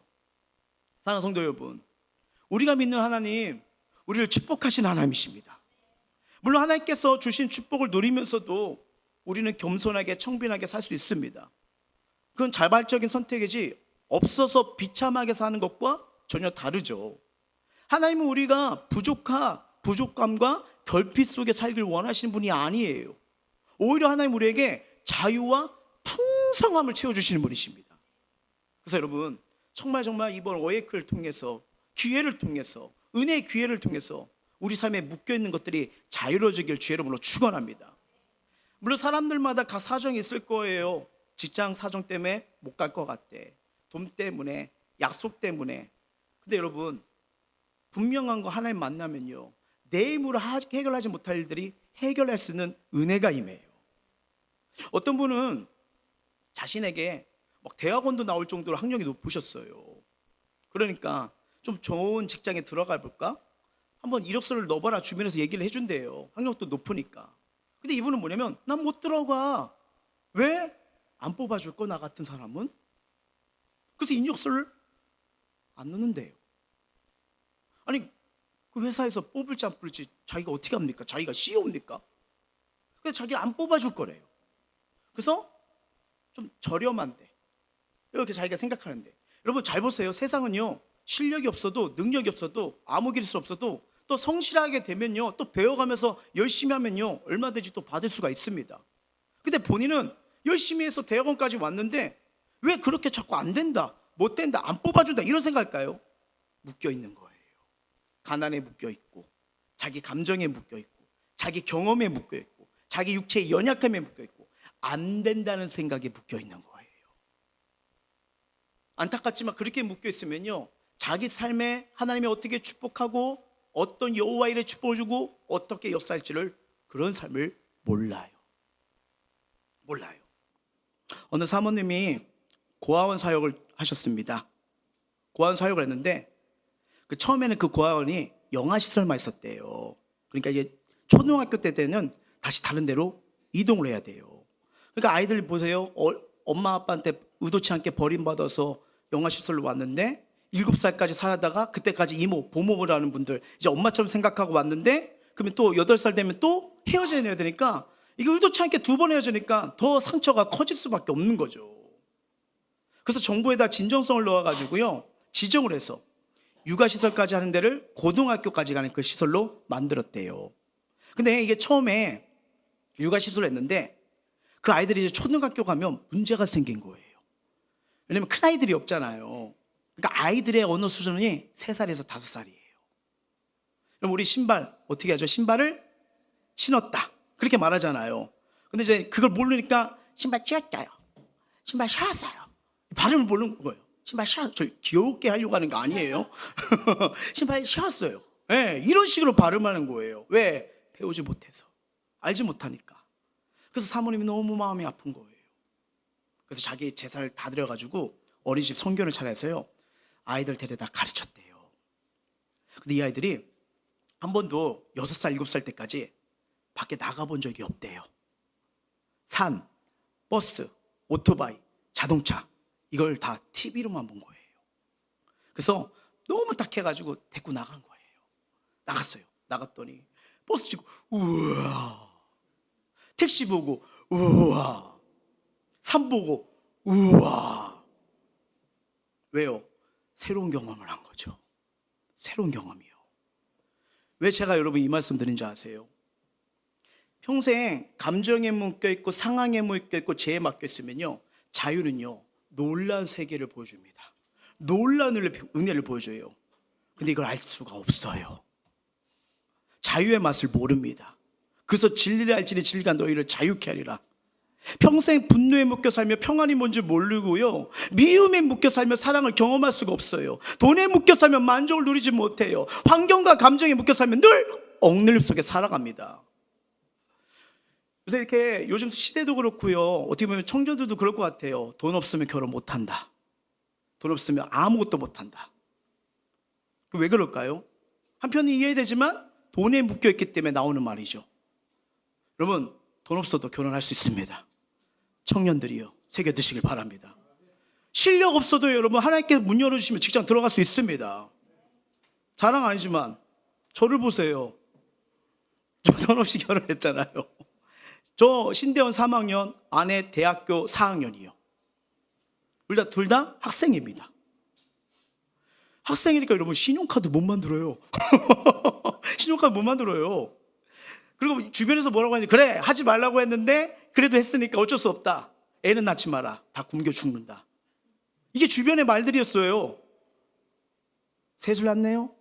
[SPEAKER 1] 사랑하는 성도 여러분, 우리가 믿는 하나님 우리를 축복하신 하나님이십니다. 물론 하나님께서 주신 축복을 누리면서도 우리는 겸손하게 청빈하게 살 수 있습니다. 그건 자발적인 선택이지 없어서 비참하게 사는 것과 전혀 다르죠. 하나님은 우리가 부족감과 결핍 속에 살길 원하시는 분이 아니에요. 오히려 하나님 우리에게 자유와 풍성함을 채워주시는 분이십니다. 그래서 여러분 정말 이번 어웨이크를 통해서 기회를 통해서 은혜의 기회를 통해서 우리 삶에 묶여있는 것들이 자유로워지길 주의 이름으로 축원합니다. 물론 사람들마다 각 사정이 있을 거예요. 직장 사정 때문에 못 갈 것 같대. 돈 때문에, 약속 때문에. 근데 여러분 분명한 거 하나님 만나면요 내 힘으로 해결하지 못할 일들이 해결할 수 있는 은혜가 임해요. 어떤 분은 자신에게 막 대학원도 나올 정도로 학력이 높으셨어요. 그러니까 좀 좋은 직장에 들어가 볼까? 한번 이력서를 넣어봐라 주변에서 얘기를 해준대요. 학력도 높으니까. 근데 이분은 뭐냐면 난 못 들어가. 왜? 안 뽑아줄 거 나 같은 사람은? 그래서 이력서를 안 넣는데요. 아니 그 회사에서 뽑을지 안 뽑을지 자기가 어떻게 합니까? 자기가 CEO입니까? 그래서 자기를 안 뽑아줄 거래요. 그래서 좀 저렴한데 이렇게 자기가 생각하는데 여러분 잘 보세요. 세상은요 실력이 없어도 능력이 없어도 아무 기술 없어도 또 성실하게 되면요 또 배워가면서 열심히 하면요 얼마든지 또 받을 수가 있습니다. 근데 본인은 열심히 해서 대학원까지 왔는데 왜 그렇게 자꾸 안 된다 못 된다 안 뽑아준다 이런 생각할까요? 묶여 있는 거예요. 가난에 묶여 있고 자기 감정에 묶여 있고 자기 경험에 묶여 있고 자기 육체의 연약함에 묶여 있고 안 된다는 생각에 묶여 있는 거예요. 안타깝지만 그렇게 묶여 있으면요 자기 삶에 하나님이 어떻게 축복하고 어떤 여호와 일에 축복을 주고 어떻게 역사할지를 그런 삶을 몰라요. 어느 사모님이 고아원 사역을 하셨습니다. 고아원 사역을 했는데 처음에는 그 고아원이 영아시설만 있었대요. 그러니까 이제 초등학교 때 되는 다시 다른 데로 이동을 해야 돼요. 그러니까 아이들 보세요. 엄마 아빠한테 의도치 않게 버림받아서 영아시설로 왔는데 7살까지 살다가 그때까지 이모, 보모를 하는 분들 이제 엄마처럼 생각하고 왔는데 그러면 또 8살 되면 또 헤어져야 되니까 이게 의도치 않게 2번 헤어지니까 더 상처가 커질 수밖에 없는 거죠. 그래서 정부에다 진정성을 넣어가지고요 지정을 해서 육아시설까지 하는 데를 고등학교까지 가는 그 시설로 만들었대요. 근데 이게 처음에 육아시설을 했는데 그 아이들이 이제 초등학교 가면 문제가 생긴 거예요. 왜냐면 큰 아이들이 없잖아요. 그러니까 아이들의 언어 수준이 3살에서 5살이에요. 그럼 우리 신발 어떻게 하죠? 신발을 신었다. 그렇게 말하잖아요. 근데 이제 그걸 모르니까 신발 신었어요. 신발 신었어요. 발음을 모르는 거예요. 신발 신었어요. 저 귀엽게 하려고 하는 거 아니에요. 신발 신었어요. 네, 이런 식으로 발음하는 거예요. 왜? 배우지 못해서, 알지 못하니까. 그래서 사모님이 너무 마음이 아픈 거예요. 그래서 자기 재산을 다 들여가지고 어린이집 성견을 차려서요, 아이들 데려다 가르쳤대요. 근데 이 아이들이 한 번도 6살, 7살 때까지 밖에 나가본 적이 없대요. 산, 버스, 오토바이, 자동차, 이걸 다 TV로만 본 거예요. 그래서 너무 딱해가지고 데리고 나간 거예요. 나갔어요. 나갔더니 버스 찍고 우와, 택시 보고 우와, 산 보고 우와. 왜요? 새로운 경험을 한 거죠. 새로운 경험이요. 왜 제가 여러분 이 말씀 드린지 아세요? 평생 감정에 묶여있고 상황에 묶여있고 죄에 맡겨있으면요, 자유는요 놀라운 세계를 보여줍니다. 놀라운 은혜를 보여줘요. 근데 이걸 알 수가 없어요. 자유의 맛을 모릅니다. 그래서 진리를 알지니 진리가 너희를 자유케 하리라. 평생 분노에 묶여 살며 평안이 뭔지 모르고요, 미움에 묶여 살며 사랑을 경험할 수가 없어요. 돈에 묶여 살면 만족을 누리지 못해요. 환경과 감정에 묶여 살면 늘 억눌림 속에 살아갑니다. 그래서 이렇게 요즘 시대도 그렇고요, 어떻게 보면 청년들도 그럴 것 같아요. 돈 없으면 결혼 못한다. 돈 없으면 아무것도 못한다. 왜 그럴까요? 한편은 이해되지만 돈에 묶여있기 때문에 나오는 말이죠. 여러분, 돈 없어도 결혼할 수 있습니다. 청년들이요, 새겨드시길 바랍니다. 실력 없어도 여러분 하나님께 문 열어주시면 직장 들어갈 수 있습니다. 자랑 아니지만 저를 보세요. 저 돈 없이 결혼했잖아요. 저 신대원 3학년, 아내 대학교 4학년이요. 둘 다 학생입니다. 학생이니까 여러분 신용카드 못 만들어요. 신용카드 못 만들어요. 그리고 주변에서 뭐라고 하는지, 그래 하지 말라고 했는데 그래도 했으니까 어쩔 수 없다. 애는 낳지 마라. 다 굶겨 죽는다. 이게 주변의 말들이었어요. 셋을 낳네요.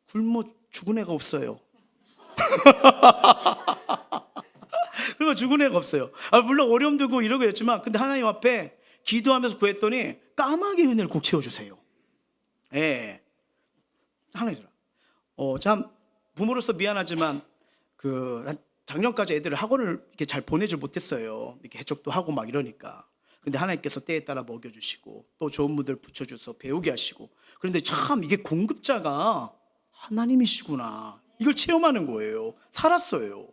[SPEAKER 1] 굶어 죽은 애가 없어요. 그리고 죽은 애가 없어요. 물론 어려움도 있고 이러고 했지만, 근데 하나님 앞에 기도하면서 구했더니 까마귀 은혜를 꼭 채워주세요. 예. 하나님, 참 부모로서 미안하지만 작년까지 애들을 학원을 이렇게 잘 보내질 못했어요. 이렇게 해적도 하고 막 이러니까. 근데 하나님께서 때에 따라 먹여주시고 또 좋은 분들 붙여줘서 배우게 하시고. 그런데 참 이게 공급자가 하나님이시구나, 이걸 체험하는 거예요. 살았어요.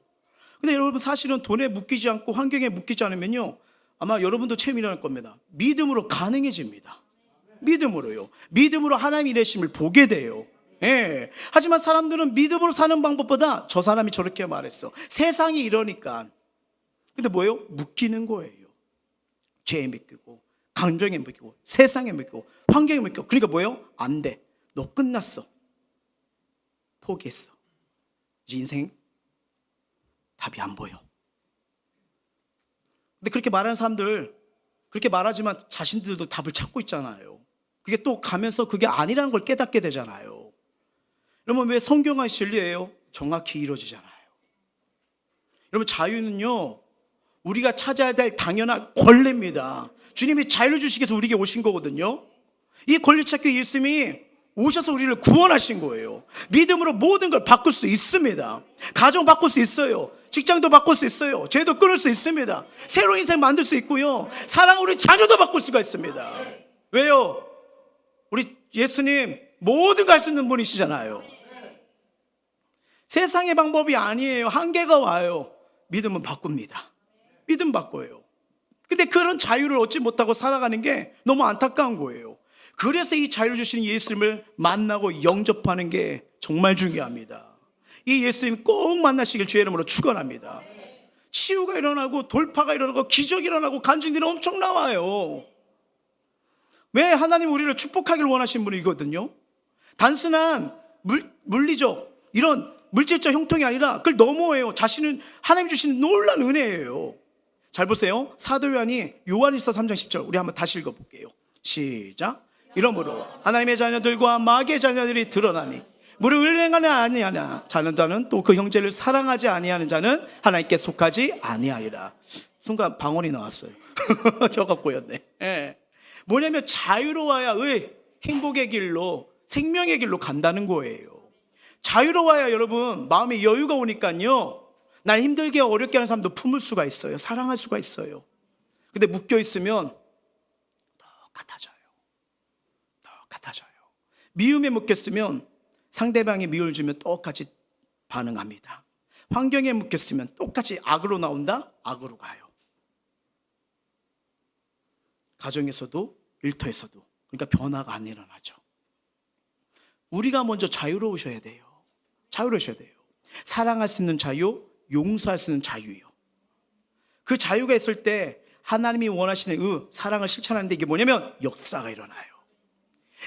[SPEAKER 1] 근데 여러분, 사실은 돈에 묶이지 않고 환경에 묶이지 않으면요, 아마 여러분도 체험이 일어날 겁니다. 믿음으로 가능해집니다. 믿음으로요. 믿음으로 하나님의 일하심을 보게 돼요. 예. 하지만 사람들은 믿음으로 사는 방법보다 저 사람이 저렇게 말했어, 세상이 이러니까. 근데 뭐예요? 묶이는 거예요. 죄에 묶이고 감정에 묶이고 세상에 묶이고 환경에 묶이고. 그러니까 뭐예요? 안 돼, 너 끝났어, 포기했어. 이제 인생 답이 안 보여. 근데 그렇게 말하는 사람들, 그렇게 말하지만 자신들도 답을 찾고 있잖아요. 그게 또 가면서 그게 아니라는 걸 깨닫게 되잖아요. 여러분, 왜 성경의 진리예요? 정확히 이루어지잖아요. 여러분, 자유는요, 우리가 찾아야 될 당연한 권리입니다. 주님이 자유를 주시기 위해서 우리에게 오신 거거든요. 이 권리 찾기 예수님이 오셔서 우리를 구원하신 거예요. 믿음으로 모든 걸 바꿀 수 있습니다. 가정 바꿀 수 있어요. 직장도 바꿀 수 있어요. 죄도 끊을 수 있습니다. 새로운 인생 만들 수 있고요, 사랑으로 우리 자녀도 바꿀 수가 있습니다. 왜요? 우리 예수님 모든 걸 할 수 있는 분이시잖아요. 세상의 방법이 아니에요. 한계가 와요. 믿음은 바꿉니다. 믿음 바꿔요. 근데 그런 자유를 얻지 못하고 살아가는 게 너무 안타까운 거예요. 그래서 이 자유를 주시는 예수님을 만나고 영접하는 게 정말 중요합니다. 이 예수님 꼭 만나시길 주의 이름으로 축원합니다. 치유가 일어나고 돌파가 일어나고 기적이 일어나고 간증들이 엄청 나와요. 왜? 하나님 우리를 축복하길 원하시는 분이거든요. 단순한 물리적 이런 물질적 형통이 아니라 그걸 넘어해요. 자신은 하나님 주시는 놀라운 은혜예요. 잘 보세요. 사도 요한이 요한일서 3장 10절 우리 한번 다시 읽어볼게요. 시작. 이러므로 하나님의 자녀들과 마귀의 자녀들이 드러나니 무릇 의뢰하는 아니하냐 자는 자는 또 그 형제를 사랑하지 아니하는 자는 하나님께 속하지 아니하리라. 순간 방언이 나왔어요. 혀가 꼬였네. 예. 뭐냐면 자유로워야 행복의 길로, 생명의 길로 간다는 거예요. 자유로워야 여러분 마음에 여유가 오니까요, 날 힘들게 어렵게 하는 사람도 품을 수가 있어요. 사랑할 수가 있어요. 근데 묶여 있으면 똑같아져요. 미움에 묶였으면 상대방이 미움을 주면 똑같이 반응합니다. 환경에 묶였으면 똑같이 악으로 나온다? 악으로 가요. 가정에서도 일터에서도. 그러니까 변화가 안 일어나죠. 우리가 먼저 자유로우셔야 돼요. 사랑할 수 있는 자유, 용서할 수 있는 자유요. 그 자유가 있을 때 하나님이 원하시는 사랑을 실천하는데 이게 뭐냐면 역사가 일어나요.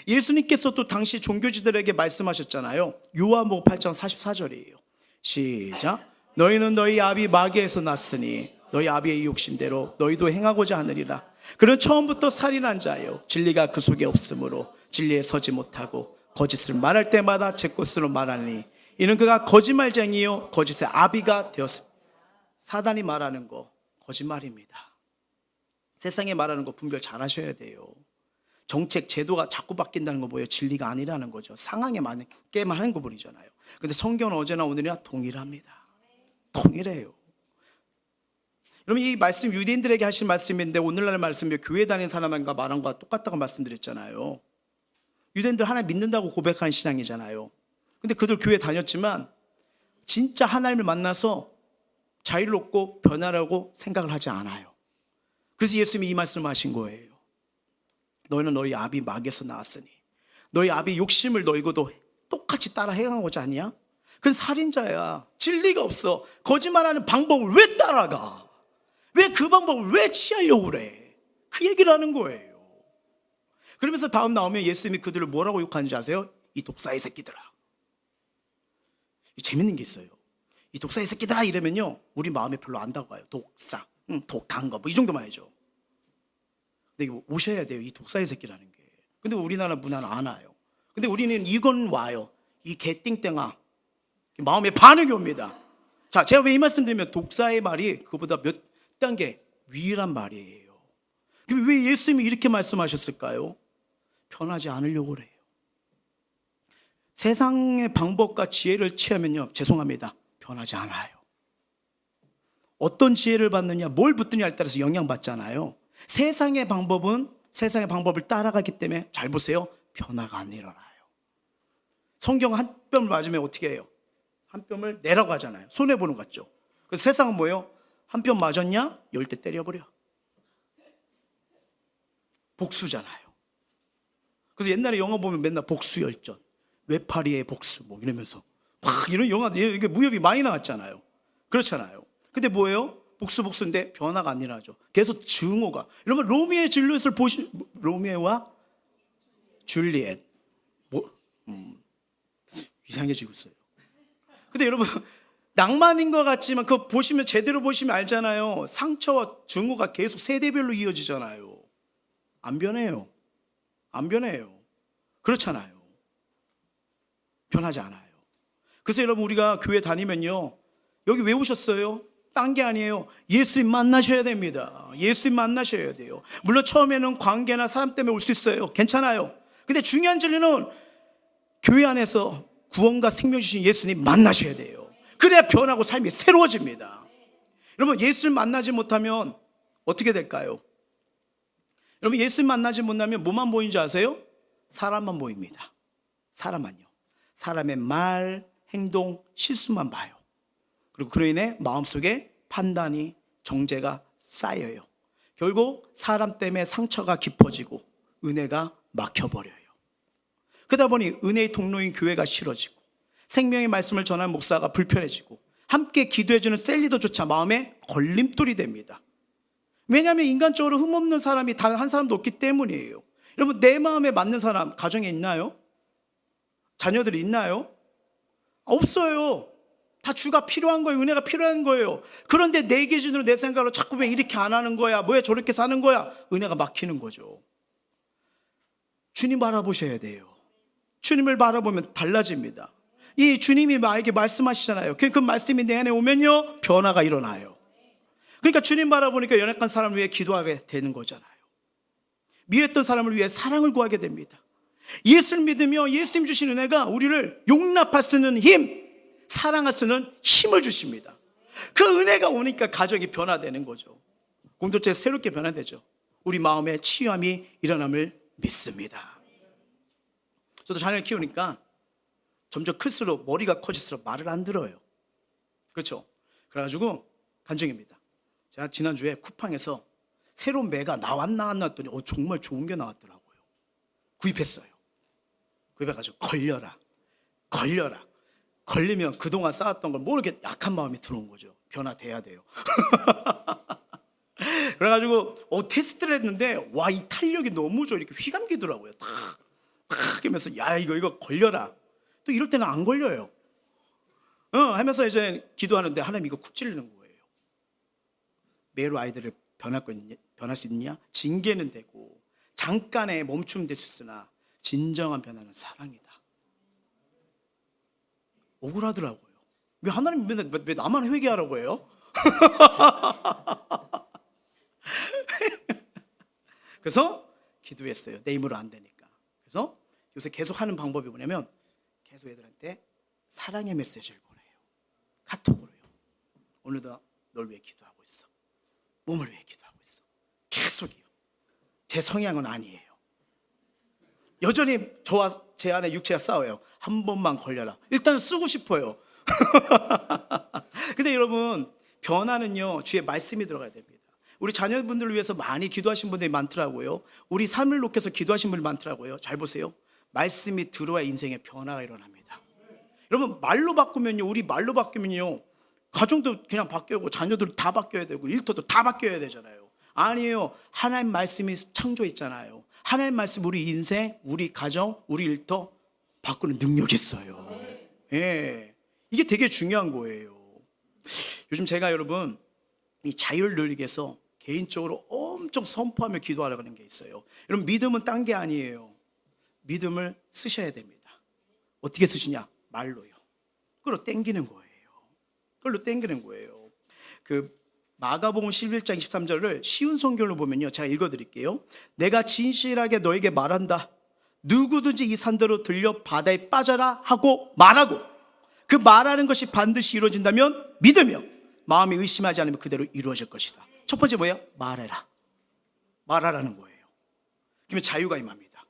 [SPEAKER 1] 예수님께서도 당시 종교지들에게 말씀하셨잖아요. 요한복음 8장 44절이에요. 시작. 너희는 너희 아비 마귀에서 났으니 너희 아비의 욕심대로 너희도 행하고자 하느니라. 그는 처음부터 살인한 자예요. 진리가 그 속에 없으므로 진리에 서지 못하고 거짓을 말할 때마다 제 것으로 말하니 이는 그가 거짓말쟁이요 거짓의 아비가 되었습니다. 사단이 말하는 거 거짓말입니다. 세상에 말하는 거 분별 잘 하셔야 돼요. 정책 제도가 자꾸 바뀐다는 거 뭐예요? 진리가 아니라는 거죠. 상황에 맞게만 하는 거 뿐이잖아요. 근데 성경은 어제나 오늘이나 동일합니다. 동일해요. 여러분 이 말씀 유대인들에게 하신 말씀인데 오늘날 말씀이 교회 다니는 사람과 말한 거와 똑같다고 말씀드렸잖아요. 유대인들 하나님 믿는다고 고백하는 신앙이잖아요. 근데 그들 교회 다녔지만 진짜 하나님을 만나서 자유를 얻고 변화라고 생각을 하지 않아요. 그래서 예수님이 이 말씀을 하신 거예요. 너희는 너희 아비 마귀에서 나왔으니 너희 아비 욕심을 너희고도 똑같이 따라 행하고자 하냐? 그건 살인자야. 진리가 없어. 거짓말하는 방법을 왜 따라가? 왜 그 방법을 왜 취하려고 그래? 그 얘기를 하는 거예요. 그러면서 다음 나오면 예수님이 그들을 뭐라고 욕하는지 아세요? 이 독사의 새끼들아. 재밌는 게 있어요. 이 독사의 새끼들아 이러면요 우리 마음에 별로 안 다가와요. 독사, 독한 거 뭐 이 정도만 해죠. 근데 이거 오셔야 돼요. 이 독사의 새끼라는 게. 근데 우리나라 문화는 안 와요. 근데 우리는 이건 와요. 이 개띵땡아. 마음에 반응이 옵니다. 자, 제가 왜 이 말씀 드리면 독사의 말이 그보다 몇 단계 위란 말이에요. 그럼 왜 예수님이 이렇게 말씀하셨을까요? 변하지 않으려고 그래요. 세상의 방법과 지혜를 취하면요 죄송합니다 변하지 않아요. 어떤 지혜를 받느냐 뭘 붙느냐에 따라서 영향받잖아요. 세상의 방법을 따라가기 때문에 잘 보세요 변화가 안 일어나요. 성경 한 뼘을 맞으면 어떻게 해요? 한 뼘을 내라고 하잖아요. 손해보는 것 같죠. 그래서 세상은 뭐예요? 한 뼘 맞았냐? 10대 때려버려. 복수잖아요. 그래서 옛날에 영화 보면 맨날 복수열전, 외파리의 복수 뭐 이러면서 막 이런 영화, 이게 무협이 많이 나왔잖아요. 그렇잖아요. 근데 뭐예요? 복수인데 변화가 안 일어나죠. 계속 증오가. 여러분 로미오의 줄리엣을 로미오와 줄리엣 이상해지고 있어요. 근데 여러분 낭만인 것 같지만 그거 보시면 제대로 보시면 알잖아요. 상처와 증오가 계속 세대별로 이어지잖아요. 안 변해요. 그렇잖아요. 변하지 않아요. 그래서 여러분 우리가 교회 다니면요 여기 왜 오셨어요? 딴 게 아니에요. 예수님 만나셔야 됩니다. 예수님 만나셔야 돼요. 물론 처음에는 관계나 사람 때문에 올 수 있어요. 괜찮아요. 근데 중요한 진리는 교회 안에서 구원과 생명 주신 예수님 만나셔야 돼요. 그래야 변하고 삶이 새로워집니다. 여러분 예수를 만나지 못하면 어떻게 될까요? 여러분 예수님 만나지 못하면 뭐만 보이는지 아세요? 사람만 보입니다. 사람만요. 사람의 말, 행동, 실수만 봐요. 그리고 그로 인해 마음속에 판단이, 정죄가 쌓여요. 결국 사람 때문에 상처가 깊어지고 은혜가 막혀버려요. 그러다 보니 은혜의 통로인 교회가 싫어지고 생명의 말씀을 전하는 목사가 불편해지고 함께 기도해주는 셀리더조차 마음에 걸림돌이 됩니다. 왜냐하면 인간적으로 흠없는 사람이 단 한 사람도 없기 때문이에요. 여러분 내 마음에 맞는 사람 가정에 있나요? 자녀들이 있나요? 없어요. 다 주가 필요한 거예요. 은혜가 필요한 거예요. 그런데 내 기준으로 내 생각으로 자꾸 왜 이렇게 안 하는 거야? 왜 저렇게 사는 거야? 은혜가 막히는 거죠. 주님 바라보셔야 돼요. 주님을 바라보면 달라집니다. 이 주님이 나에게 말씀하시잖아요. 그 말씀이 내 안에 오면요, 변화가 일어나요. 그러니까 주님 바라보니까 연약한 사람을 위해 기도하게 되는 거잖아요. 미웠던 사람을 위해 사랑을 구하게 됩니다. 예수를 믿으며 예수님 주신 은혜가 우리를 용납할 수 있는 힘, 사랑할 수 있는 힘을 주십니다. 그 은혜가 오니까 가정이 변화되는 거죠. 공동체가 새롭게 변화되죠. 우리 마음에 치유함이 일어남을 믿습니다. 저도 자녀를 키우니까 점점 클수록 머리가 커질수록 말을 안 들어요. 그렇죠? 그래가지고 간증입니다. 제가 지난주에 쿠팡에서 새로운 매가 나왔나 안 나왔더니 정말 좋은 게 나왔더라고요. 구입했어요. 구입해가지고 걸려라. 걸리면 그동안 쌓았던 걸 모르게 약한 마음이 들어온 거죠. 변화돼야 돼요. 그래가지고 테스트를 했는데 와, 이 탄력이 너무 좋아. 이렇게 휘감기더라고요. 탁 하면서 야, 이거 걸려라. 또 이럴 때는 안 걸려요. 하면서 이제 기도하는데 하나님 이거 쿡 찌르는 거예요. 매로 아이들을 변할 수 있느냐? 징계는 되고 잠깐의 멈춤 될 수 있으나 진정한 변화는 사랑이다. 억울하더라고요. 왜 하나님 왜 나만 회개하라고 해요? 그래서 기도했어요. 내 힘으로 안 되니까. 그래서 요새 계속 하는 방법이 뭐냐면 계속 애들한테 사랑의 메시지를 보내요. 카톡으로요. 오늘도 널 위해 기도하고 있어. 몸을 위해 기도하고 있어. 계속이요. 제 성향은 아니에요. 여전히 저와 제 안에 육체가 싸워요. 한 번만 걸려라. 일단 쓰고 싶어요. 근데 여러분, 변화는요, 주의 말씀이 들어가야 됩니다. 우리 자녀분들을 위해서 많이 기도하신 분들이 많더라고요. 우리 삶을 놓고서 기도하신 분들이 많더라고요. 잘 보세요. 말씀이 들어야 인생의 변화가 일어납니다. 여러분, 말로 바꾸면요, 우리 말로 바뀌면요, 가정도 그냥 바뀌고 자녀들 다 바뀌어야 되고 일터도 다 바뀌어야 되잖아요. 아니에요. 하나님 말씀이 창조했잖아요. 하나님 말씀 우리 인생, 우리 가정, 우리 일터 바꾸는 능력이 있어요. 예, 이게 되게 중요한 거예요. 요즘 제가 여러분 이 자유를 누리기 위해서 개인적으로 엄청 선포하며 기도하려고 하는 게 있어요. 여러분, 믿음은 딴 게 아니에요. 믿음을 쓰셔야 됩니다. 어떻게 쓰시냐? 말로요. 그걸로 땡기는 거예요. 그 마가복음 11장 23절을 쉬운 성경으로 보면요, 제가 읽어드릴게요. 내가 진실하게 너에게 말한다. 누구든지 이 산대로 들려 바다에 빠져라 하고 말하고 그 말하는 것이 반드시 이루어진다면 믿으며 마음에 의심하지 않으면 그대로 이루어질 것이다. 첫 번째 뭐예요? 말하라는 거예요. 그러면 자유가 임합니다.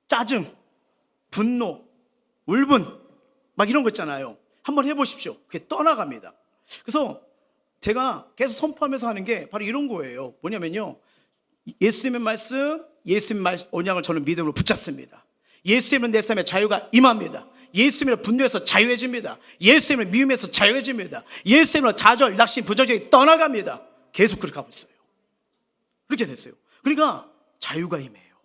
[SPEAKER 1] 짜증, 분노, 울분 막 이런 거 있잖아요. 한번 해보십시오. 그게 떠나갑니다. 그래서 제가 계속 선포하면서 하는 게 바로 이런 거예요. 뭐냐면요, 예수님의 말씀, 예수님의 언약을 저는 믿음으로 붙잡습니다. 예수님은 내 삶에 자유가 임합니다. 예수님으로 분노해서 자유해집니다. 예수님을 미움해서 자유해집니다. 예수님으로 좌절, 낙심, 부정적이 떠나갑니다. 계속 그렇게 하고 있어요. 그렇게 됐어요. 그러니까 자유가 임해요.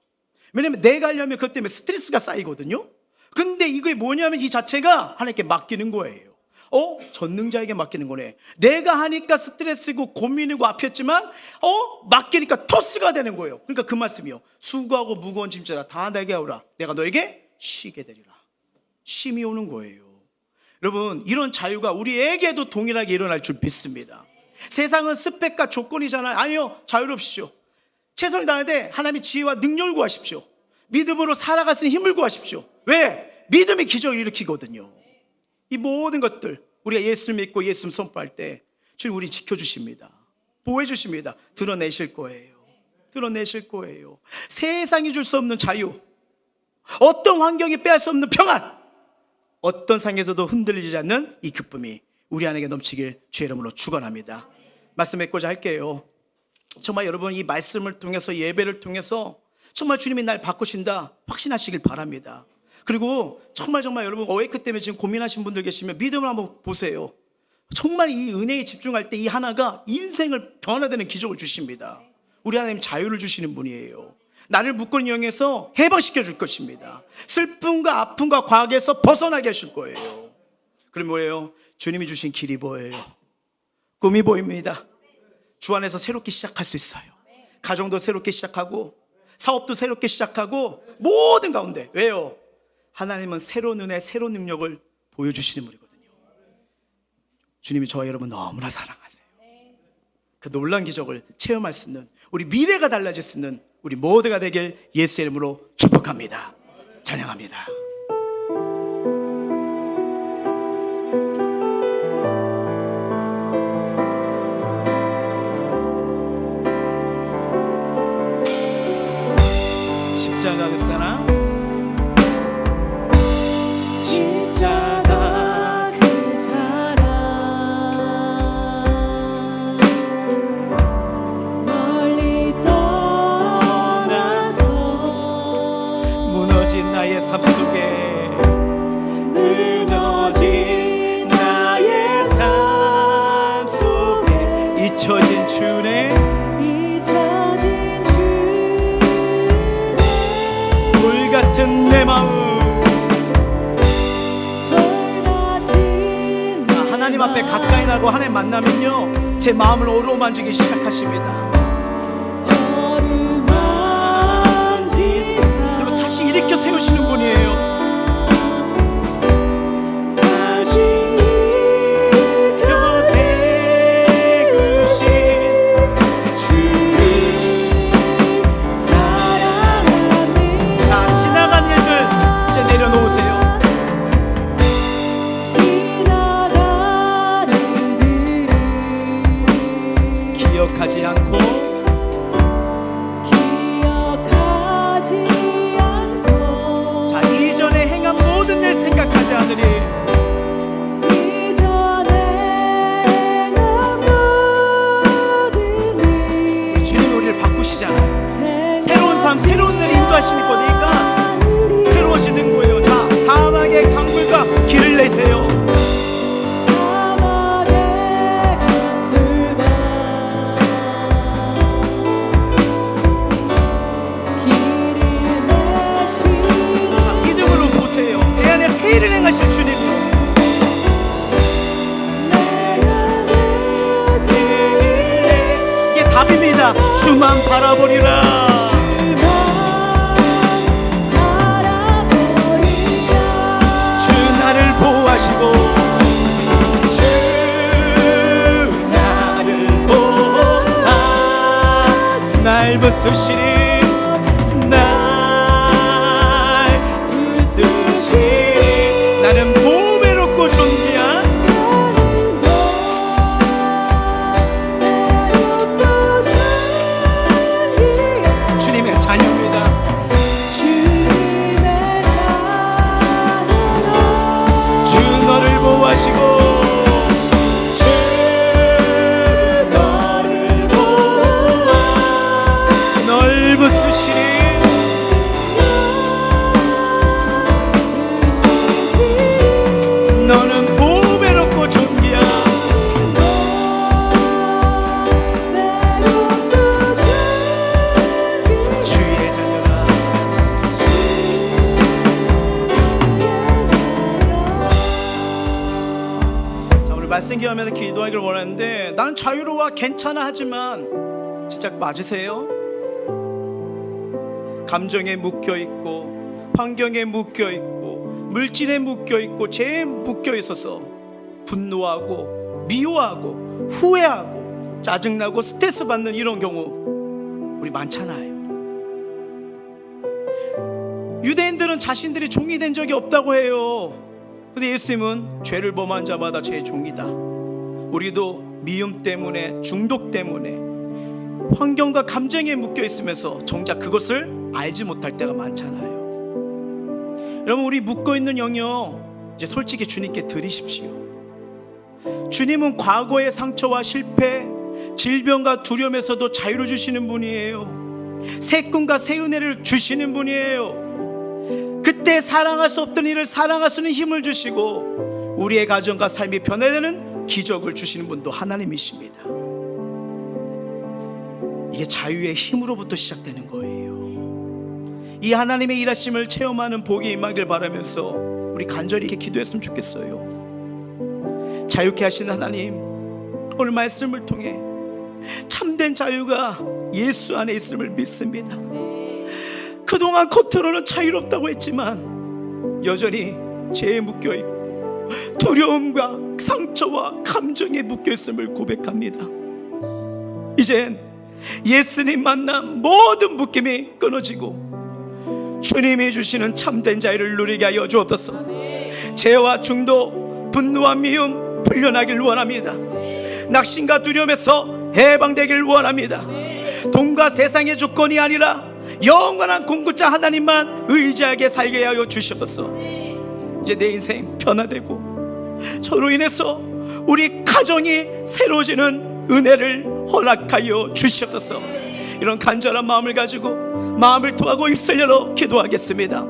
[SPEAKER 1] 왜냐하면 내가 하려면 그것 때문에 스트레스가 쌓이거든요. 근데 이게 뭐냐면 이 자체가 하나님께 맡기는 거예요. 전능자에게 맡기는 거네. 내가 하니까 스트레스고 고민이고 아팠지만 맡기니까 토스가 되는 거예요. 그러니까 그 말씀이요. 수고하고 무거운 짐져라 다 내게 오라. 내가 너에게 쉬게 되리라. 쉼이 오는 거예요. 여러분, 이런 자유가 우리에게도 동일하게 일어날 줄 믿습니다. 세상은 스펙과 조건이잖아요. 아니요, 자유롭시오. 최선을 다하되 하나님의 지혜와 능력을 구하십시오. 믿음으로 살아갈 수 있는 힘을 구하십시오. 왜? 믿음이 기적을 일으키거든요. 이 모든 것들 우리가 예수를 믿고 예수를 선포할 때 주님 우리 지켜주십니다. 보호해주십니다. 드러내실 거예요. 세상이 줄 수 없는 자유, 어떤 환경이 빼앗을 수 없는 평안, 어떤 상에서도 흔들리지 않는 이 기쁨이 우리 안에게 넘치길 주의 이름으로 축원합니다. 말씀 맺고자 할게요. 정말 여러분, 이 말씀을 통해서, 예배를 통해서 정말 주님이 날 바꾸신다 확신하시길 바랍니다. 그리고 정말 여러분, 어웨이크 때문에 지금 고민하신 분들 계시면 믿음을 한번 보세요. 정말 이 은혜에 집중할 때 이 하나가 인생을 변화되는 기적을 주십니다. 우리 하나님 자유를 주시는 분이에요. 나를 묶은 영에서 해방시켜 줄 것입니다. 슬픔과 아픔과 과거에서 벗어나게 하실 거예요. 그럼 뭐예요? 주님이 주신 길이 보여요. 꿈이 보입니다. 주 안에서 새롭게 시작할 수 있어요. 가정도 새롭게 시작하고 사업도 새롭게 시작하고 모든 가운데. 왜요? 하나님은 새로운 은혜, 새로운 능력을 보여주시는 분이거든요. 주님이 저와 여러분 너무나 사랑하세요. 그 놀라운 기적을 체험할 수 있는, 우리 미래가 달라질 수 있는 우리 모두가 되길 예수의 이름으로 축복합니다. 찬양합니다. 십자가 그 사랑, 십자가 그 사랑, 멀리 떠나서 무너진 나의 삶 속에, 무너진 나의 삶 속에 잊혀진 주네, 같은 내 마음, 하나님 앞에 가까이 나고 하나님 만나면요 제 마음을 어루만지기 시작하십니다. 그리고 다시 일으켜 세우시는 분이에요. 기억하지 않고 자, 이전에 행한 모든 일 생각하지 않으리. 주님 우리를 바꾸시잖아요. 새로운 삶, 새로운 일 인도하시는 거니까 새로워지는 거예요. 자, 사막의 강물과 길을 내세요. 일을 행하실 주님, 이게 답입니다. 주만 바라보리라. 주 나를 보호하시고, 주 나를 보호하, 날 붙드시니, 날 붙드시니, 나는 보배롭고 존귀한 주님의 자녀입니다. 주 너를 보호하시고, 주 너를 보호하, 널 붙드시니, 너는 보배롭고 존귀한 주의 자녀라. 자, 오늘 말씀 기도하면서 기도하기를 원하는데, 나는 자유로워 괜찮아 하지만 진짜 맞으세요? 감정에 묶여있고, 환경에 묶여있고, 물질에 묶여있고, 죄에 묶여있어서 분노하고 미워하고 후회하고 짜증나고 스트레스 받는 이런 경우 우리 많잖아요. 유대인들은 자신들이 종이 된 적이 없다고 해요. 근데 예수님은 죄를 범한 자마다 죄의 종이다. 우리도 미움 때문에, 중독 때문에, 환경과 감정에 묶여있으면서 정작 그것을 알지 못할 때가 많잖아요. 여러분, 우리 묶어있는 영역 이제 솔직히 주님께 드리십시오. 주님은 과거의 상처와 실패, 질병과 두려움에서도 자유를 주시는 분이에요. 새 꿈과 새 은혜를 주시는 분이에요. 그때 사랑할 수 없던 일을 사랑할 수 있는 힘을 주시고, 우리의 가정과 삶이 변화되는 기적을 주시는 분도 하나님이십니다. 이게 자유의 힘으로부터 시작되는 거예요. 이 하나님의 일하심을 체험하는 복이 임하길 바라면서 우리 간절히 이렇게 기도했으면 좋겠어요. 자유케 하신 하나님, 오늘 말씀을 통해 참된 자유가 예수 안에 있음을 믿습니다. 그동안 겉으로는 자유롭다고 했지만 여전히 죄에 묶여 있고 두려움과 상처와 감정에 묶여 있음을 고백합니다. 이젠 예수님 만남 모든 묶임이 끊어지고 주님이 주시는 참된 자유를 누리게 하여 주옵소서. 죄와 중독, 분노와 미움 풀려나길 원합니다. 낙심과 두려움에서 해방되길 원합니다. 돈과 세상의 조건이 아니라 영원한 공급자 하나님만 의지하게 살게 하여 주시옵소서. 이제 내 인생 변화되고 저로 인해서 우리 가정이 새로워지는 은혜를 허락하여 주시옵소서. 이런 간절한 마음을 가지고 마음을 토하고 입술 열어 기도하겠습니다.